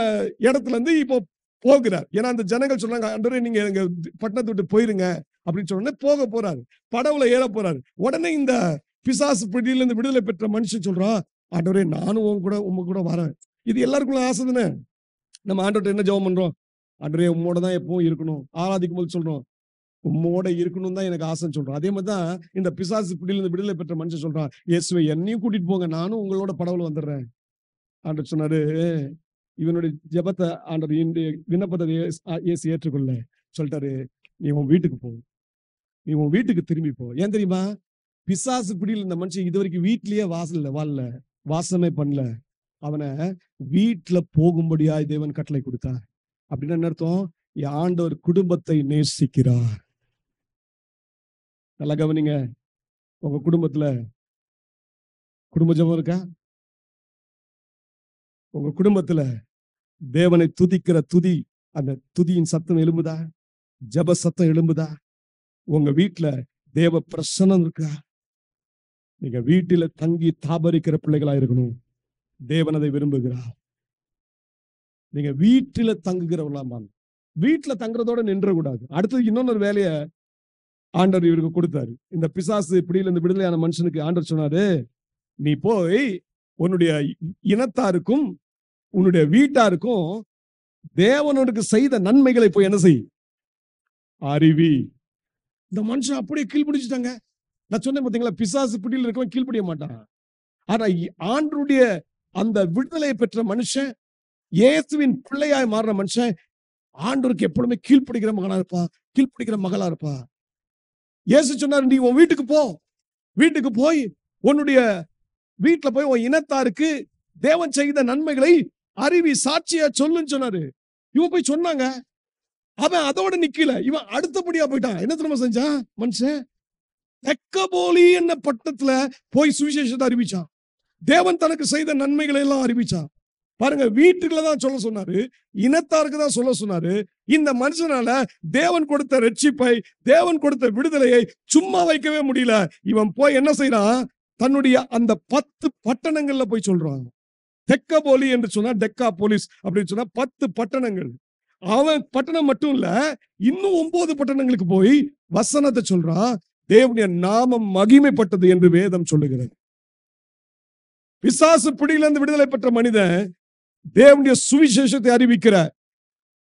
இடத்துல இருந்து இப்போ போகிறார். ஏன்னா அந்த ஜனங்கள் சொல்றாங்க, ஆண்டவரே நீங்க எங்க பட்டணத்தை விட்டு போயிருங்க அப்படின்னு சொன்ன போக போறாரு. படவுல ஏற போறாரு. உடனே இந்த பிசாசு பிடியிலிருந்து விடுதலை பெற்ற மனுஷன் சொல்றான், ஆண்டவரே நானும் உங்க கூட வரேன். இது எல்லாருக்குள்ள ஆசை தானே. நம்ம ஆண்டவர்கிட்ட என்ன ஜெபம் பண்றோம்? ஆண்டவரே உம்மோட தான் எப்பவும் இருக்கணும். ஆராதிக்கும் போது சொல்றோம், உம்மோட இருக்கணும் தான் எனக்கு ஆசைன்னு சொல்றோம். அதே மாதிரி தான் இந்த பிசாசு பிடியிலிருந்து விடுதலை பெற்ற மனுஷன் சொல்றான், இயேசுவை என்னையும் கூட்டிட்டு போங்க, நானும் உங்களோட படவுல வந்துடுறேன். ஆண்டவர் சொன்னாரு, இவனுடைய ஜெபத்தை ஆண்டவர் இந்த விண்ணப்பத்தை இயேசு ஏற்றுக்கொள்ள சொல்லிட்டாரு, நீ உன் வீட்டுக்கு போ, நீ உன் வீட்டுக்கு திரும்பி போ. ஏன் தெரியுமா? பிசாசு பிடியில் இந்த மனுஷன் இது வரைக்கும் வீட்லயே வாழல, வாசமே பண்ணல. அவனை வீட்டுல போகும்படியாய் தேவன் கட்டளை கொடுத்தார். அப்படின்னு என்ன அர்த்தம்? ஆண்டவர் குடும்பத்தை நேசிக்கிறார். நல்லா கவனிங்க. உங்க குடும்பத்துல குடும்ப ஜெபம் இருக்கா? உங்க குடும்பத்துல தேவனை துதிக்கிற துதி, அந்த துதியின் சத்தம் எழும்புதா? ஜெப சத்தம் எழும்புதா? உங்க வீட்டுல தேவ பிரசன்னம் இருக்கா? நீங்க வீட்டில தங்கி தாபரிக்கிற பிள்ளைகளா இருக்கணும். தேவன் அதை விரும்புகிறார். நீங்க வீட்டில தங்குகிறவங்களா, வீட்டுல தங்குறதோட நின்ற கூடாது. அடுத்தது இன்னொரு வேலைய ஆண்டவர் இவருக்கு கொடுத்தாரு. இந்த பிசாசு பிடியில இருந்து விடுதலையான மனுஷனுக்கு ஆண்டவர் சொன்னாரு, நீ போய் உன்னுடைய இனத்தாருக்கும் உன்னுடைய வீட்டாருக்கும் தேவனுக்கு செய்த நன்மைகளை போய் என்ன செய், அறிவி. இந்த மனுஷன் அப்படியே கீழ்பிடிச்சிட்டாங்க. நான் சொன்னேன் பாத்தீங்களா, பிசாசு பிடியில் இருக்கவன் கீழ்படிய மாட்டான். ஆனா ஆண்டருடைய அந்த விடுதலையை பெற்ற மனுஷன், இயேசுவின் பிள்ளையாய் மாறின மனுஷன் ஆண்டவருக்கு எப்பொழுதுமே கீழ்ப்படுகிற மகனா இருப்பா, கீழ்ப்படுகிற மகளா இருப்பா. இயேசு சொன்னார், நீ உன் வீட்டுக்கு போ, வீட்டுக்கு போய் உன்னுடைய வீட்டுல போய் உன் இனத்தாருக்கு தேவன் செய்த நன்மைகளை அறிவி, சாட்சியா சொல்லுன்னு சொன்னாரு. இவன் போய் சொன்னாங்க. அவன் அதோட நிக்கல, இவன் அடுத்தபடியா போயிட்டான். என்ன தெரியுமா செஞ்சான் மனுஷன்? தெக்கப்போலி என்ன பட்டத்துல போய் சுவிசேஷத்தை அறிவிச்சான். தேவன் தனக்கு செய்த நன்மைகளை எல்லாம் அறிவிச்சான். பாருங்க, வீட்டுக்குள்ள தான் சொல்ல சொன்னாரு, இனத்தாருக்கு தான் சொல்ல சொன்னாரு. இந்த மனுஷனால தேவன் கொடுத்த ரட்சிப்பை, தேவன் கொடுத்த விடுதலையை சும்மா வைக்கவே முடியல. இவன் போய் என்ன செய்யறான்? தன்னுடைய அந்த 10 பட்டணங்கள்ல போய் சொல்றான். தெக்கப்போலி என்று சொன்னா, டெக்கா போலீஸ் அப்படின்னு சொன்னா 10 பட்டணங்கள். அவன் பட்டணம் மட்டும் இல்ல, இன்னும் 9 பட்டணங்களுக்கு போய் வசனத்தை சொல்றான். தேவனுடைய நாமம் மகிமைப்பட்டது என்று வேதம் சொல்லுகிறது. பிசாசு பிடியிலிருந்து விடுதலை பெற்ற மனிதன் தேவனுடைய சுவிசேஷத்தை அறிவிக்கிற,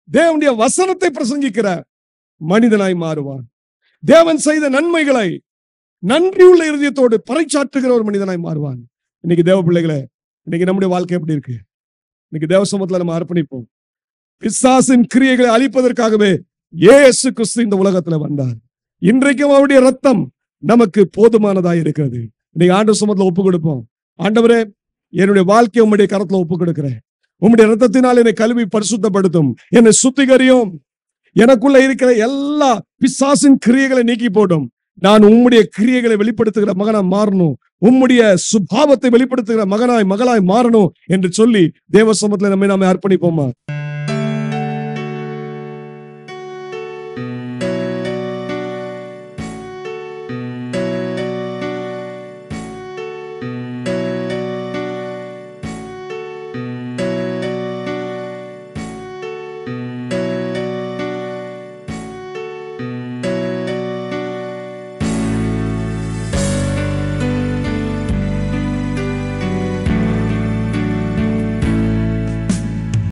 தேவனுடைய வசனத்தை பிரசங்கிக்கிற மனிதனாய் மாறுவான். தேவன் செய்த நன்மைகளை நன்றியுள்ள இருதயத்தோடு பறைச்சாற்றுகிற ஒரு மனிதனாய் மாறுவான். இன்னைக்கு தேவ பிள்ளைகளே, இன்னைக்கு நம்முடைய வாழ்க்கை எப்படி இருக்கு? இன்னைக்கு தேவ சமூகத்துல நம்ம அர்ப்பணிப்போம். பிசாசின் கிரியைகளை அழிப்பதற்காகவே இயேசு கிறிஸ்து இந்த உலகத்துல வந்தார். இன்றைக்கும் அவருடைய ரத்தம் நமக்கு போதுமானதாக இருக்கிறது. இன்னைக்கு ஆண்டவர் சமூகத்துல ஒப்பு கொடுப்போம். ஆண்டவரே, என்னுடைய வாழ்க்கையை உம்முடைய கரத்துல ஒப்பு கொடுக்கிறேன். உம்முடைய ரத்தத்தினால் என்னை கழுவி பரிசுத்தப்படுத்தும், என்னை சுத்திகரியும். எனக்குள்ள இருக்கிற எல்லா பிசாசின் கிரியைகளை நீக்கி போடும். நான் உம்முடைய கிரியைகளை வெளிப்படுத்துகிற மகனாய் மாறணும், உம்முடைய சுபாவத்தை வெளிப்படுத்துகிற மகனாய் மகளாய் மாறணும் என்று சொல்லி தேவ சமூகத்துல நம்மை அர்ப்பணிப்போமா?